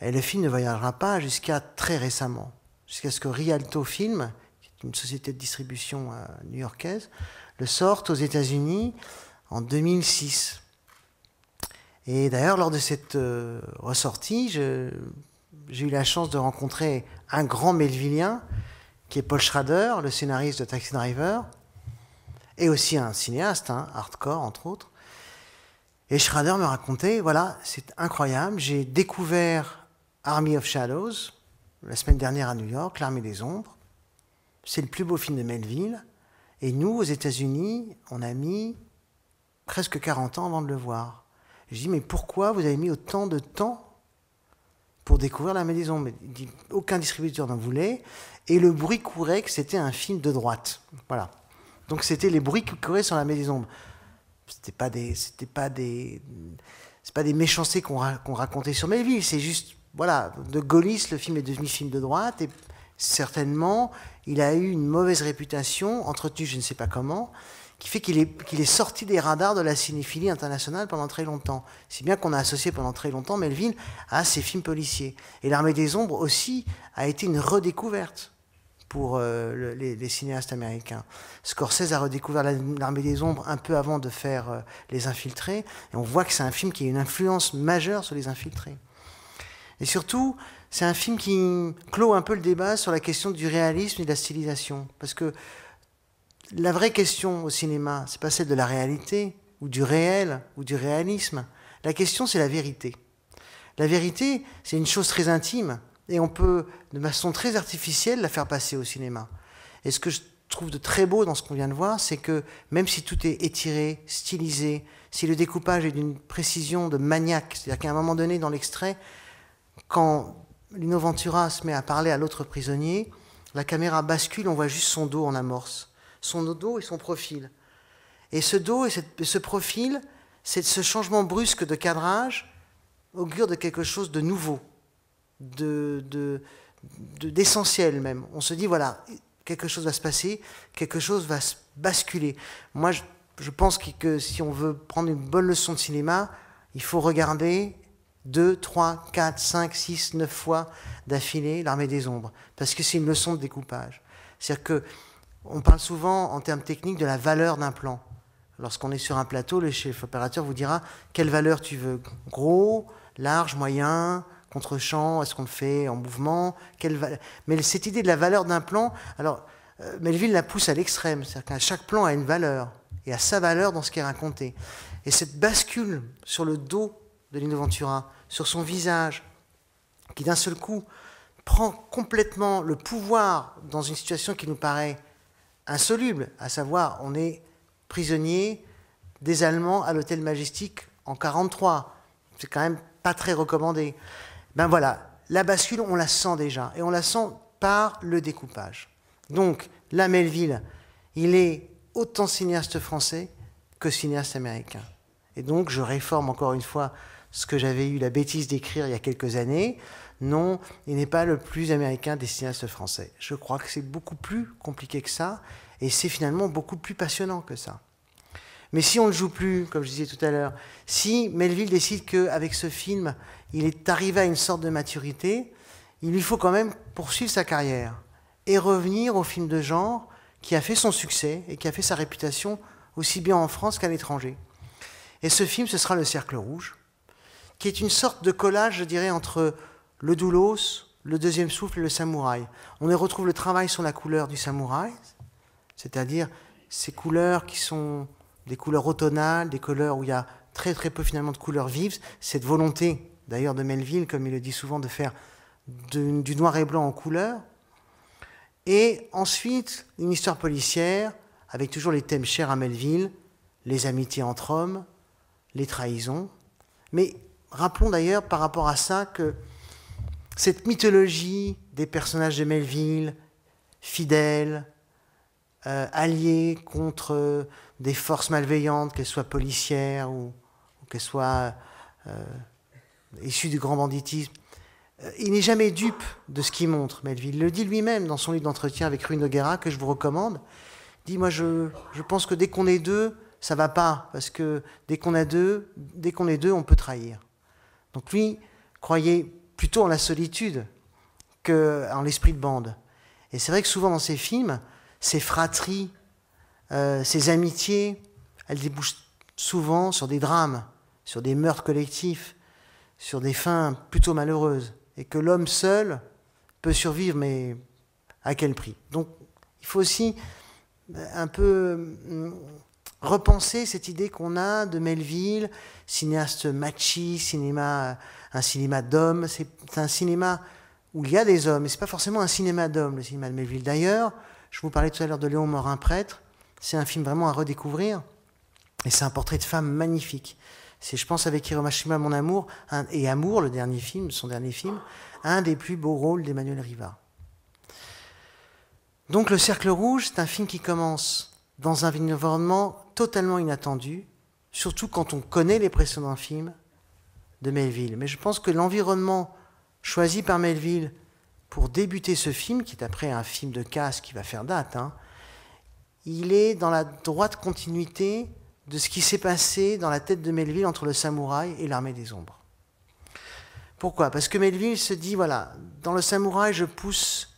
Et le film ne voyagera pas jusqu'à très récemment, jusqu'à ce que Rialto Film, qui est une société de distribution new-yorkaise, le sorte aux États-Unis en 2006. Et d'ailleurs, lors de cette ressortie, j'ai eu la chance de rencontrer un grand melvillien, qui est Paul Schrader, le scénariste de Taxi Driver, et aussi un cinéaste, hardcore entre autres. Et Schrader me racontait, voilà, c'est incroyable, j'ai découvert Army of Shadows, la semaine dernière à New York, L'Armée des Ombres. C'est le plus beau film de Melville. Et nous, aux États-Unis, on a mis presque 40 ans avant de le voir. Je dis, mais pourquoi vous avez mis autant de temps pour découvrir L'Armée des Ombres? Il dit, aucun distributeur n'en voulait. Et le bruit courait que c'était un film de droite. Voilà. Donc c'était les bruits qui couraient sur L'Armée des Ombres. C'est pas des méchancetés qu'on racontait sur Melville. C'est juste, voilà, de gaulliste, le film est devenu film de droite. Et certainement, il a eu une mauvaise réputation, entretenue je ne sais pas comment, qui fait qu'il est sorti des radars de la cinéphilie internationale pendant très longtemps. Si bien qu'on a associé pendant très longtemps Melville à ses films policiers. Et L'Armée des Ombres aussi a été une redécouverte pour les cinéastes américains. Scorsese a redécouvert L'Armée des Ombres un peu avant de faire Les Infiltrés, et on voit que c'est un film qui a une influence majeure sur Les Infiltrés. Et surtout, c'est un film qui clôt un peu le débat sur la question du réalisme et de la stylisation. Parce que la vraie question au cinéma, c'est pas celle de la réalité, ou du réel, ou du réalisme. La question, c'est la vérité. La vérité, c'est une chose très intime, et on peut, de façon très artificielle, la faire passer au cinéma. Et ce que je trouve de très beau dans ce qu'on vient de voir, c'est que même si tout est étiré, stylisé, si le découpage est d'une précision de maniaque, c'est-à-dire qu'à un moment donné dans l'extrait, quand Lino Ventura se met à parler à l'autre prisonnier, la caméra bascule, on voit juste son dos en amorce. Son dos et son profil. Et ce dos et ce profil, ce changement brusque de cadrage augure de quelque chose de nouveau, d'essentiel même. On se dit, voilà, quelque chose va se passer, quelque chose va se basculer. Moi, je pense que si on veut prendre une bonne leçon de cinéma, il faut regarder 2, 3, 4, 5, 6, 9 fois d'affilée l'Armée des Ombres, parce que c'est une leçon de découpage. C'est-à-dire qu'on parle souvent, en termes techniques, de la valeur d'un plan. Lorsqu'on est sur un plateau, le chef opérateur vous dira quelle valeur tu veux. Gros, large, moyen, contre-champ, est-ce qu'on le fait en mouvement, mais cette idée de la valeur d'un plan, alors Melville la pousse à l'extrême, c'est-à-dire qu'à chaque plan a une valeur, et a sa valeur dans ce qui est raconté. Et cette bascule sur le dos de Lino Ventura, sur son visage, qui d'un seul coup prend complètement le pouvoir dans une situation qui nous paraît insoluble, à savoir on est prisonnier des Allemands à l'hôtel Majestic en 1943. C'est quand même pas très recommandé. Ben voilà, la bascule, on la sent déjà, et on la sent par le découpage. Donc, là, Melville, il est autant cinéaste français que cinéaste américain. Et donc, je réforme encore une fois ce que j'avais eu la bêtise d'écrire il y a quelques années. Non, il n'est pas le plus américain des cinéastes français. Je crois que c'est beaucoup plus compliqué que ça, et c'est finalement beaucoup plus passionnant que ça. Mais si on ne joue plus, comme je disais tout à l'heure, si Melville décide qu'avec ce film, il est arrivé à une sorte de maturité, il lui faut quand même poursuivre sa carrière et revenir au film de genre qui a fait son succès et qui a fait sa réputation aussi bien en France qu'à l'étranger. Et ce film, ce sera Le Cercle Rouge, qui est une sorte de collage, je dirais, entre le Doulos, le Deuxième Souffle et le Samouraï. On y retrouve le travail sur la couleur du samouraï, c'est-à-dire ces couleurs qui sont des couleurs automnales, des couleurs où il y a très très peu finalement de couleurs vives, cette volonté d'ailleurs de Melville, comme il le dit souvent, de faire du noir et blanc en couleur. Et ensuite, une histoire policière, avec toujours les thèmes chers à Melville, les amitiés entre hommes, les trahisons. Mais rappelons d'ailleurs par rapport à ça que cette mythologie des personnages de Melville, fidèles, alliés contre des forces malveillantes, qu'elles soient policières ou qu'elles soient issues du grand banditisme, il n'est jamais dupe de ce qu'il montre, Melville. Il le dit lui-même dans son livre d'entretien avec Rui Nogueira, que je vous recommande. Il dit, moi je pense que dès qu'on est deux, ça va pas, parce que dès qu'on est deux, on peut trahir. Donc lui croyait plutôt en la solitude qu'en l'esprit de bande. Et c'est vrai que souvent dans ses films, ces fratries, ces amitiés, elles débouchent souvent sur des drames, sur des meurtres collectifs, sur des fins plutôt malheureuses. Et que l'homme seul peut survivre, mais à quel prix? Donc il faut aussi un peu repenser cette idée qu'on a de Melville, cinéaste machiste, un cinéma d'hommes. C'est un cinéma où il y a des hommes, mais ce n'est pas forcément un cinéma d'hommes, le cinéma de Melville. D'ailleurs, je vous parlais tout à l'heure de Léon Morin, prêtre. C'est un film vraiment à redécouvrir. Et c'est un portrait de femme magnifique. C'est, je pense, avec Hiromashima, Mon Amour, et Amour, le dernier film, son dernier film, un des plus beaux rôles d'Emmanuel Riva. Donc, Le Cercle Rouge, c'est un film qui commence dans un environnement totalement inattendu, surtout quand on connaît les précédents films de Melville. Mais je pense que l'environnement choisi par Melville pour débuter ce film, qui est après un film de casse qui va faire date, il est dans la droite continuité de ce qui s'est passé dans la tête de Melville entre le samouraï et l'Armée des Ombres. Pourquoi? Parce que Melville se dit, voilà, dans le samouraï, je pousse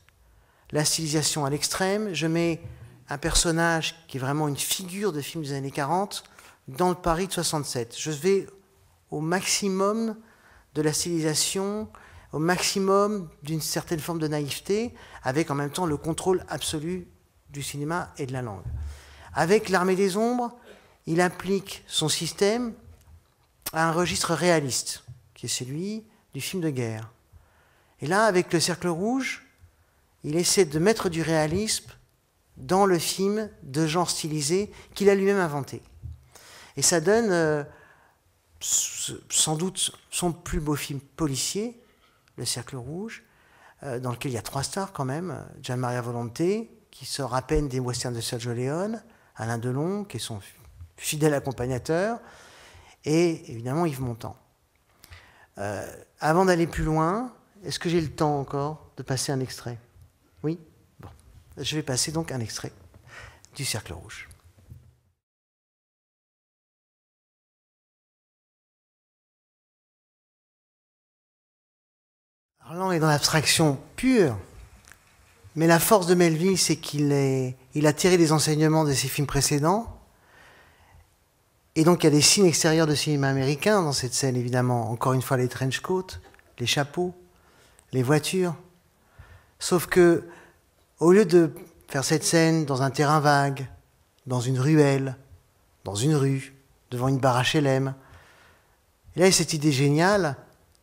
la stylisation à l'extrême, je mets un personnage qui est vraiment une figure de film des années 40 dans le Paris de 67. Je vais au maximum de la stylisation, au maximum d'une certaine forme de naïveté, avec en même temps le contrôle absolu du cinéma et de la langue. Avec l'Armée des Ombres, il applique son système à un registre réaliste, qui est celui du film de guerre. Et là, avec Le Cercle Rouge, il essaie de mettre du réalisme dans le film de genre stylisé qu'il a lui-même inventé. Et ça donne sans doute son plus beau film policier, Le Cercle Rouge, dans lequel il y a 3 stars quand même. Gian Maria Volonté, qui sort à peine des westerns de Sergio Leone, Alain Delon, qui est son fidèle accompagnateur, et évidemment Yves Montand. Avant d'aller plus loin, est-ce que j'ai le temps encore de passer un extrait? Oui? Bon. Je vais passer donc un extrait du Cercle Rouge. Alors là, on est dans l'abstraction pure, mais la force de Melville, c'est qu'il a tiré des enseignements de ses films précédents, et donc il y a des signes extérieurs de cinéma américain dans cette scène, évidemment. Encore une fois, les trench coats, les chapeaux, les voitures. Sauf que, au lieu de faire cette scène dans un terrain vague, dans une ruelle, dans une rue, devant une barre HLM, et là, il y a cette idée géniale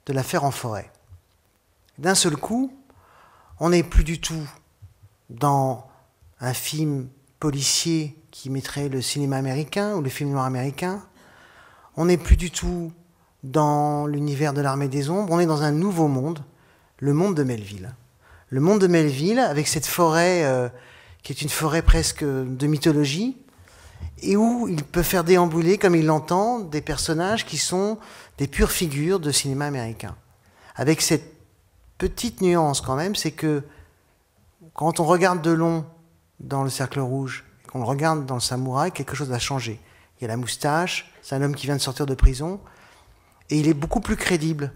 de la faire en forêt. D'un seul coup, on n'est plus du tout dans un film policier qui mettrait le cinéma américain ou le film noir américain. On n'est plus du tout dans l'univers de l'Armée des Ombres. On est dans un nouveau monde, le monde de Melville. Le monde de Melville, avec cette forêt qui est une forêt presque de mythologie, et où il peut faire déambuler, comme il l'entend, des personnages qui sont des pures figures de cinéma américain. Avec cette petite nuance quand même, c'est que quand on regarde Delon dans Le Cercle Rouge, qu'on le regarde dans Le Samouraï, quelque chose a changé. Il y a la moustache, c'est un homme qui vient de sortir de prison, et il est beaucoup plus crédible,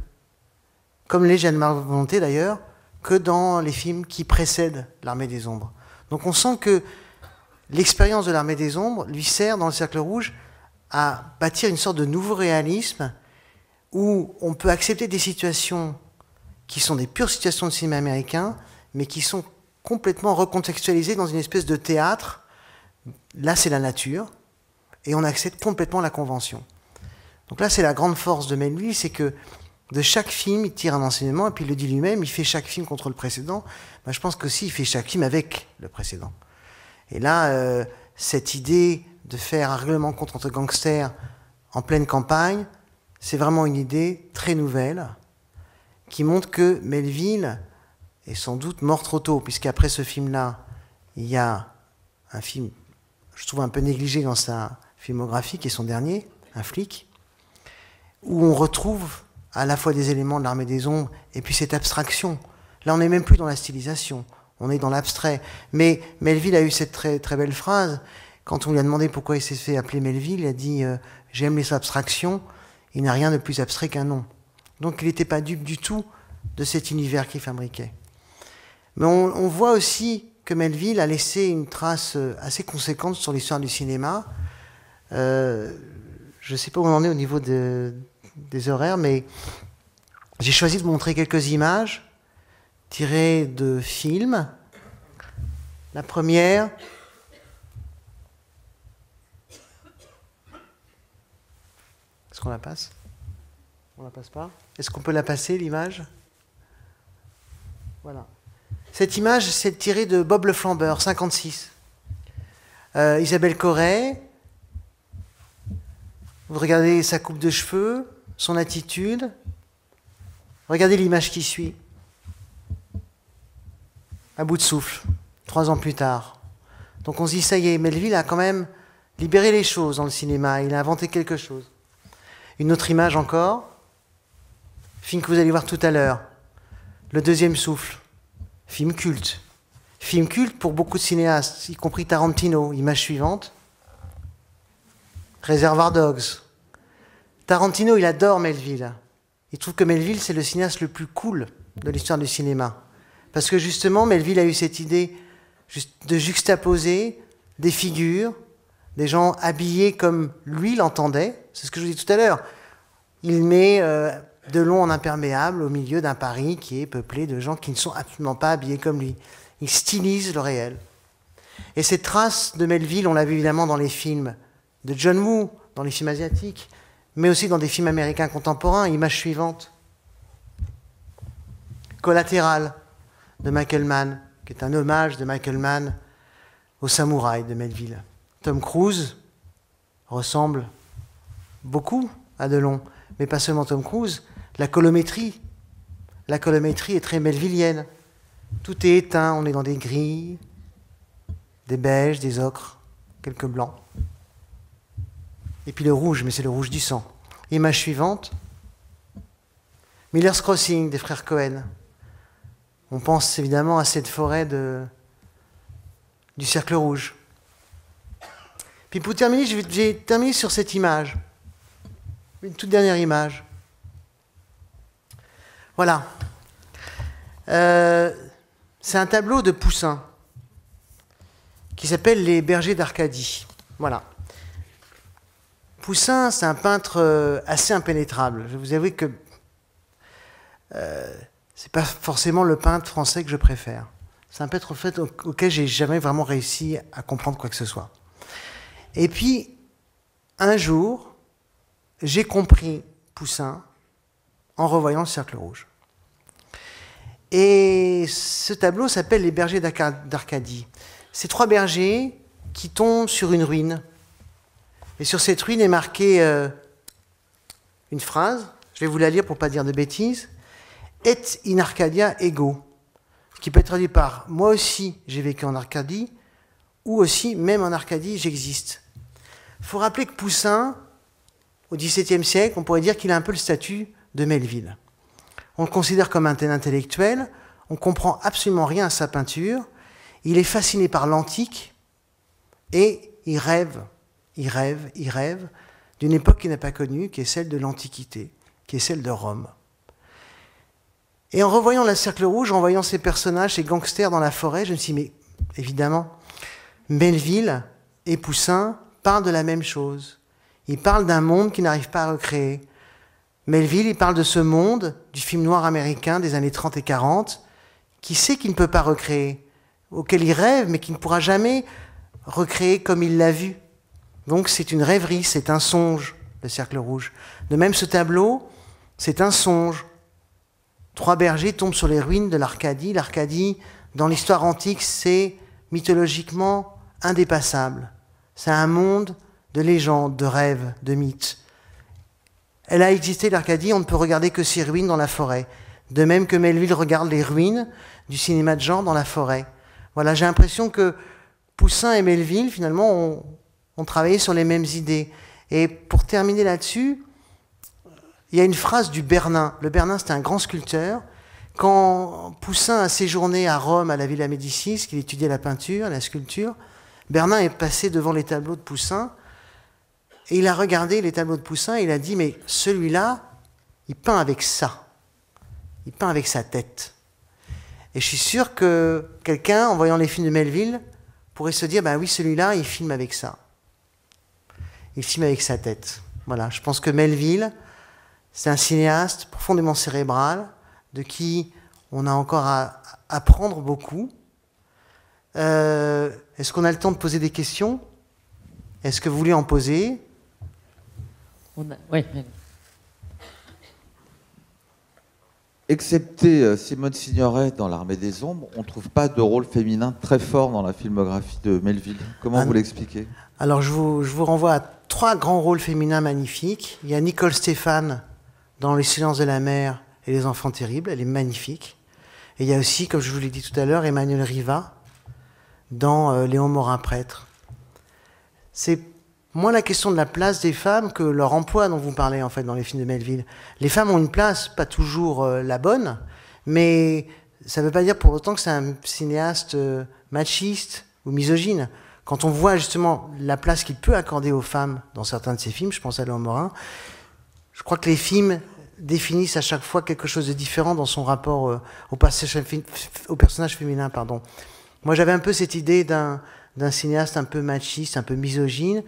comme l'est Gian Maria Volonté d'ailleurs, que dans les films qui précèdent l'Armée des Ombres. Donc on sent que l'expérience de l'Armée des Ombres lui sert dans Le Cercle Rouge à bâtir une sorte de nouveau réalisme où on peut accepter des situations qui sont des pures situations de cinéma américain, mais qui sont complètement recontextualisées dans une espèce de théâtre. Là, c'est la nature, et on accepte complètement la convention. Donc là, c'est la grande force de Melville, c'est que de chaque film, il tire un enseignement, et puis il le dit lui-même, il fait chaque film contre le précédent. Ben, je pense qu'aussi, il fait chaque film avec le précédent. Et là, cette idée de faire un règlement contre entre gangsters en pleine campagne, c'est vraiment une idée très nouvelle, qui montre que Melville est sans doute mort trop tôt, puisqu'après ce film-là, il y a un film, je trouve un peu négligé dans sa filmographie, qui est son dernier, Un flic, où on retrouve à la fois des éléments de l'Armée des Ombres, et puis cette abstraction. Là, on n'est même plus dans la stylisation, on est dans l'abstrait. Mais Melville a eu cette très, très belle phrase, quand on lui a demandé pourquoi il s'est fait appeler Melville, il a dit « J'aime les abstractions, il n'y a rien de plus abstrait qu'un nom ». Donc il n'était pas dupe du tout de cet univers qu'il fabriquait. Mais on voit aussi que Melville a laissé une trace assez conséquente sur l'histoire du cinéma. Je ne sais pas où on en est au niveau des horaires, mais j'ai choisi de montrer quelques images tirées de films. La première... Est-ce qu'on la passe ? On la passe pas? Est-ce qu'on peut la passer, l'image? Voilà. Cette image, c'est tirée de Bob le Flambeur, 56. Isabelle Corrèze. Vous regardez sa coupe de cheveux, son attitude. Regardez l'image qui suit. À bout de souffle, 3 ans plus tard. Donc on se dit, ça y est, Melville a quand même libéré les choses dans le cinéma. Il a inventé quelque chose. Une autre image encore. Film que vous allez voir tout à l'heure, Le Deuxième Souffle, film culte. Film culte pour beaucoup de cinéastes, y compris Tarantino. Image suivante, Reservoir Dogs. Tarantino, il adore Melville. Il trouve que Melville, c'est le cinéaste le plus cool de l'histoire du cinéma. Parce que justement, Melville a eu cette idée de juxtaposer des figures, des gens habillés comme lui l'entendait. C'est ce que je vous dis tout à l'heure. Il met... Delon en imperméable au milieu d'un Paris qui est peuplé de gens qui ne sont absolument pas habillés comme lui. Il stylise le réel. Et cette trace de Melville, on l'a vu évidemment dans les films de John Woo, dans les films asiatiques, mais aussi dans des films américains contemporains. Image suivante. Collatéral de Michael Mann, qui est un hommage de Michael Mann au samouraï de Melville. Tom Cruise ressemble beaucoup à Delon, mais pas seulement Tom Cruise. La colométrie est très melvillienne. Tout est éteint, on est dans des gris, des beiges, des ocres, quelques blancs. Et puis le rouge, mais c'est le rouge du sang. Image suivante. Miller's Crossing des frères Cohen. On pense évidemment à cette forêt du cercle rouge. Puis pour terminer, j'ai terminé sur cette image. Une toute dernière image. Voilà. C'est un tableau de Poussin qui s'appelle Les Bergers d'Arcadie. Voilà. Poussin, c'est un peintre assez impénétrable. Je vais vous avouer que c'est pas forcément le peintre français que je préfère. C'est un peintre en fait, auquel j'ai jamais vraiment réussi à comprendre quoi que ce soit. Et puis, un jour, j'ai compris Poussin en revoyant le cercle rouge. Et ce tableau s'appelle Les Bergers d'Arcadie. C'est 3 bergers qui tombent sur une ruine. Et sur cette ruine est marquée une phrase, je vais vous la lire pour ne pas dire de bêtises. Et in Arcadia ego, qui peut être traduit par moi aussi j'ai vécu en Arcadie, ou aussi même en Arcadie j'existe. Il faut rappeler que Poussin, au XVIIe siècle, on pourrait dire qu'il a un peu le statut de Melville. On le considère comme un tel intellectuel, on ne comprend absolument rien à sa peinture, il est fasciné par l'antique et il rêve d'une époque qu'il n'a pas connue, qui est celle de l'Antiquité, qui est celle de Rome. Et en revoyant le cercle rouge, en voyant ces personnages, ces gangsters dans la forêt, je me suis dit, mais évidemment, Melville et Poussin parlent de la même chose. Ils parlent d'un monde qu'ils n'arrivent pas à recréer. Melville, il parle de ce monde du film noir américain des années 30 et 40, qui sait qu'il ne peut pas recréer, auquel il rêve, mais qui ne pourra jamais recréer comme il l'a vu. Donc c'est une rêverie, c'est un songe, le cercle rouge. De même, ce tableau, c'est un songe. 3 bergers tombent sur les ruines de l'Arcadie. L'Arcadie, dans l'histoire antique, c'est mythologiquement indépassable. C'est un monde de légendes, de rêves, de mythes. Elle a existé, l'Arcadie, on ne peut regarder que ses ruines dans la forêt. De même que Melville regarde les ruines du cinéma de genre dans la forêt. Voilà, j'ai l'impression que Poussin et Melville, finalement, ont travaillé sur les mêmes idées. Et pour terminer là-dessus, il y a une phrase du Bernin. Le Bernin, c'était un grand sculpteur. Quand Poussin a séjourné à Rome, à la Villa Médicis, qu'il étudiait la peinture, la sculpture, Bernin est passé devant les tableaux de Poussin, et il a regardé les tableaux de Poussin, et il a dit, mais celui-là, il peint avec ça. Il peint avec sa tête. Et je suis sûr que quelqu'un, en voyant les films de Melville, pourrait se dire, ben oui, celui-là, il filme avec ça. Il filme avec sa tête. Voilà, je pense que Melville, c'est un cinéaste profondément cérébral, de qui on a encore à apprendre beaucoup. Est-ce qu'on a le temps de poser des questions? Est-ce que vous voulez en poser? Oui. Excepté Simone Signoret dans L'Armée des Ombres, on ne trouve pas de rôle féminin très fort dans la filmographie de Melville. Comment vous l'expliquez? Alors, je vous renvoie à 3 grands rôles féminins magnifiques. Il y a Nicole Stéphane dans Les Silences de la mer et Les Enfants terribles. Elle est magnifique. Et il y a aussi, comme je vous l'ai dit tout à l'heure, Emmanuel Riva dans Léon Morin prêtre. C'est moins la question de la place des femmes que leur emploi dont vous parlez en fait dans les films de Melville. Les femmes ont une place, pas toujours la bonne, mais ça ne veut pas dire pour autant que c'est un cinéaste machiste ou misogyne. Quand on voit justement la place qu'il peut accorder aux femmes dans certains de ses films, je pense à Léon Morin, je crois que les films définissent à chaque fois quelque chose de différent dans son rapport au personnage féminin. Pardon. Moi j'avais un peu cette idée d'un cinéaste un peu machiste, un peu misogyne,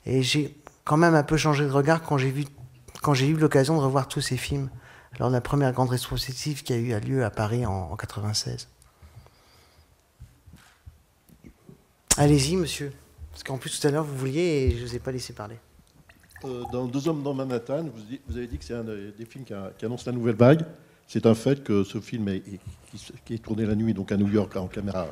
et j'ai quand même un peu changé de regard quand j'ai eu l'occasion de revoir tous ces films lors de la première grande rétrospective qui a eu lieu à Paris en 96. Allez-y, monsieur. Parce qu'en plus, tout à l'heure, vous vouliez et je ne vous ai pas laissé parler. Dans 2 hommes dans Manhattan, vous avez dit que c'est un des films qui annonce la nouvelle vague. c'est un fait que ce film qui est tourné la nuit, donc à New York, là, en caméra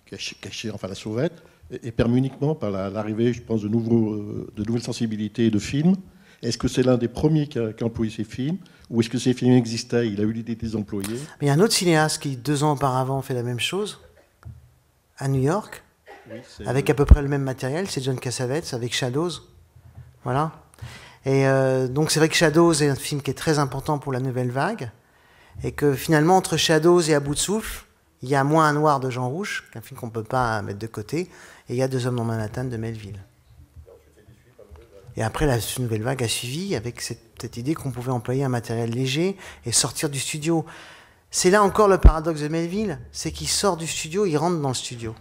cachée, enfin la sauvette, est permis uniquement par l'arrivée, je pense, de nouvelles sensibilités de films. Est-ce que c'est l'un des premiers qui a employé ces films, ou est-ce que ces films existaient, il a eu l'idée de les employer? Mais il y a un autre cinéaste qui, 2 ans auparavant, fait la même chose, à New York, Oui, avec à peu près le même matériel, c'est John Cassavetes, avec Shadows. Voilà. Et donc c'est vrai que Shadows est un film qui est très important pour la nouvelle vague, et que finalement, entre Shadows et À bout de souffle, il y a Moins un noir de Jean Rouch, un film qu'on ne peut pas mettre de côté, et il y a Deux hommes dans Manhattan de Melville. Et après, la nouvelle vague a suivi avec cette idée qu'on pouvait employer un matériel léger et sortir du studio. C'est là encore le paradoxe de Melville, c'est qu'il sort du studio, il rentre dans le studio.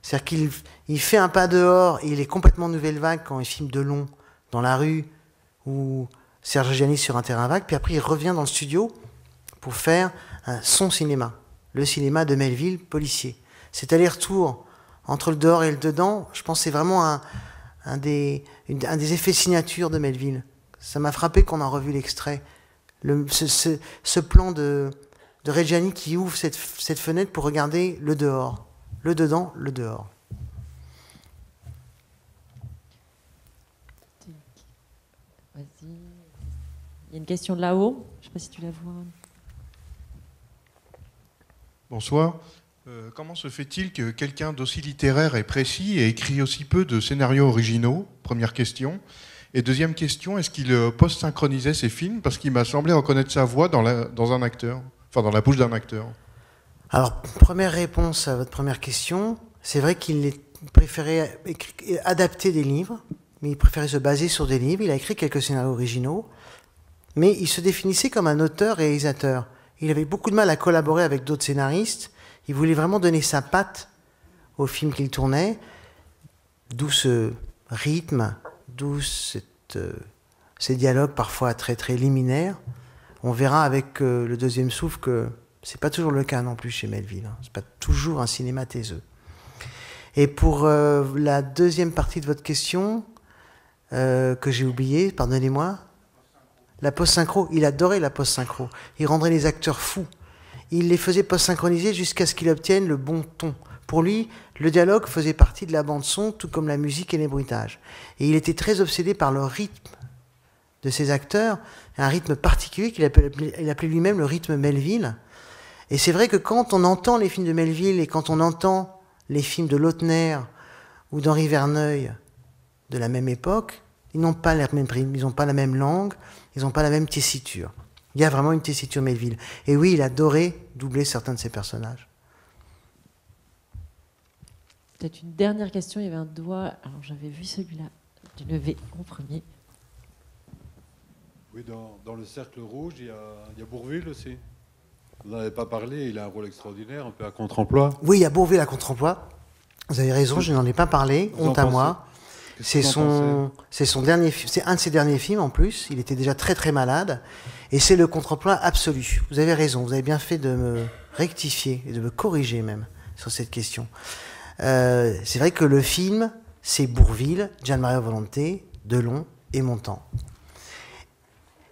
C'est-à-dire qu'il fait un pas dehors, et il est complètement nouvelle vague quand il filme Delon dans la rue, ou Serge Gianni sur un terrain vague, puis après il revient dans le studio pour faire son cinéma, le cinéma de Melville, policier. Cet aller-retour entre le dehors et le dedans, je pense que c'est vraiment un des effets signature de Melville. Ça m'a frappé qu'on a revu l'extrait. Ce plan de Reggiani qui ouvre cette fenêtre pour regarder le dehors. Le dedans, le dehors. Vas-y. Il y a une question de là-haut. Je ne sais pas si tu la vois. Bonsoir. Comment se fait-il que quelqu'un d'aussi littéraire et précis ait écrit aussi peu de scénarios originaux? Première question. Et deuxième question, est-ce qu'il post-synchronisait ses films? Parce qu'il m'a semblé reconnaître sa voix dans un acteur, enfin dans la bouche d'un acteur. Alors, première réponse à votre première question, c'est vrai qu'il préférait adapter des livres, mais il préférait se baser sur des livres. Il a écrit quelques scénarios originaux, mais il se définissait comme un auteur-réalisateur. Il avait beaucoup de mal à collaborer avec d'autres scénaristes. Il voulait vraiment donner sa patte au film qu'il tournait, d'où ce rythme, d'où ces dialogues parfois très très liminaires. On verra avec le deuxième souffle que c'est pas toujours le cas non plus chez Melville. C'est pas toujours un cinéma taiseux. Et pour la deuxième partie de votre question, que j'ai oubliée, pardonnez-moi, la post-synchro. Il adorait la post-synchro. Il rendrait les acteurs fous. Il les faisait post-synchroniser jusqu'à ce qu'il obtienne le bon ton. Pour lui, le dialogue faisait partie de la bande-son, tout comme la musique et les bruitages. Et il était très obsédé par le rythme de ses acteurs, un rythme particulier qu'il appelait lui-même le rythme Melville. Et c'est vrai que quand on entend les films de Melville et quand on entend les films de Lautner ou d'Henri Verneuil de la même époque, ils n'ont pas la même rythme, ils n'ont pas la même langue, ils n'ont pas la même tessiture. Il y a vraiment une tessiture Melville. Et oui, il adorait doubler certains de ses personnages. Peut-être une dernière question, il y avait un doigt. Alors j'avais vu celui-là, du lever en premier. Oui, dans le cercle rouge, il y a Bourvil aussi. Vous n'en avez pas parlé, il a un rôle extraordinaire, un peu à contre-emploi. Oui, il y a Bourvil à contre-emploi. Vous avez raison, je n'en ai pas parlé, honte à moi. C'est son dernier, c'est un de ses derniers films en plus. Il était déjà très très malade, et c'est le contre-emploi absolu. Vous avez raison, vous avez bien fait de me rectifier et de me corriger même sur cette question. C'est vrai que le film, c'est Bourvil, Gian Maria Volonté, Delon et Montand.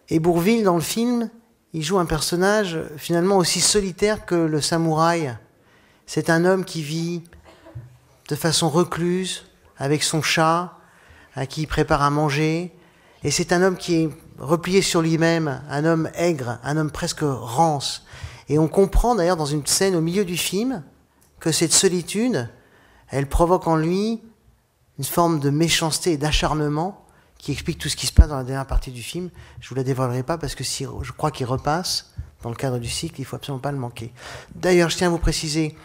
Et Bourvil, dans le film, il joue un personnage finalement aussi solitaire que le samouraï. C'est un homme qui vit de façon recluse, avec son chat, à qui il prépare à manger. Et c'est un homme qui est replié sur lui-même, un homme aigre, un homme presque rance. Et on comprend d'ailleurs dans une scène au milieu du film que cette solitude, elle provoque en lui une forme de méchanceté et d'acharnement qui explique tout ce qui se passe dans la dernière partie du film. Je ne vous la dévoilerai pas parce que si je crois qu'il repasse dans le cadre du cycle, il ne faut absolument pas le manquer. D'ailleurs, je tiens à vous préciser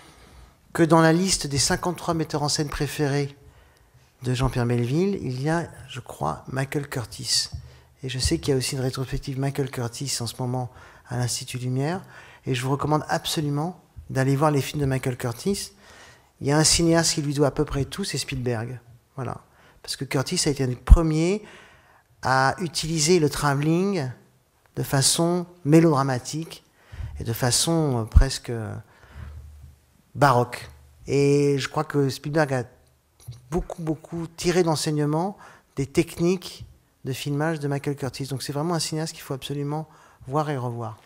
que dans la liste des 53 metteurs en scène préférés de Jean-Pierre Melville, il y a, je crois, Michael Curtiz. Et je sais qu'il y a aussi une rétrospective Michael Curtiz en ce moment à l'Institut Lumière. Et je vous recommande absolument d'aller voir les films de Michael Curtiz. Il y a un cinéaste qui lui doit à peu près tout, c'est Spielberg. Voilà. Parce que Curtiz a été un des premiers à utiliser le travelling de façon mélodramatique et de façon presque baroque. Et je crois que Spielberg a beaucoup tiré d'enseignements des techniques de filmage de Michael Curtiz. Donc c'est vraiment un cinéaste qu'il faut absolument voir et revoir.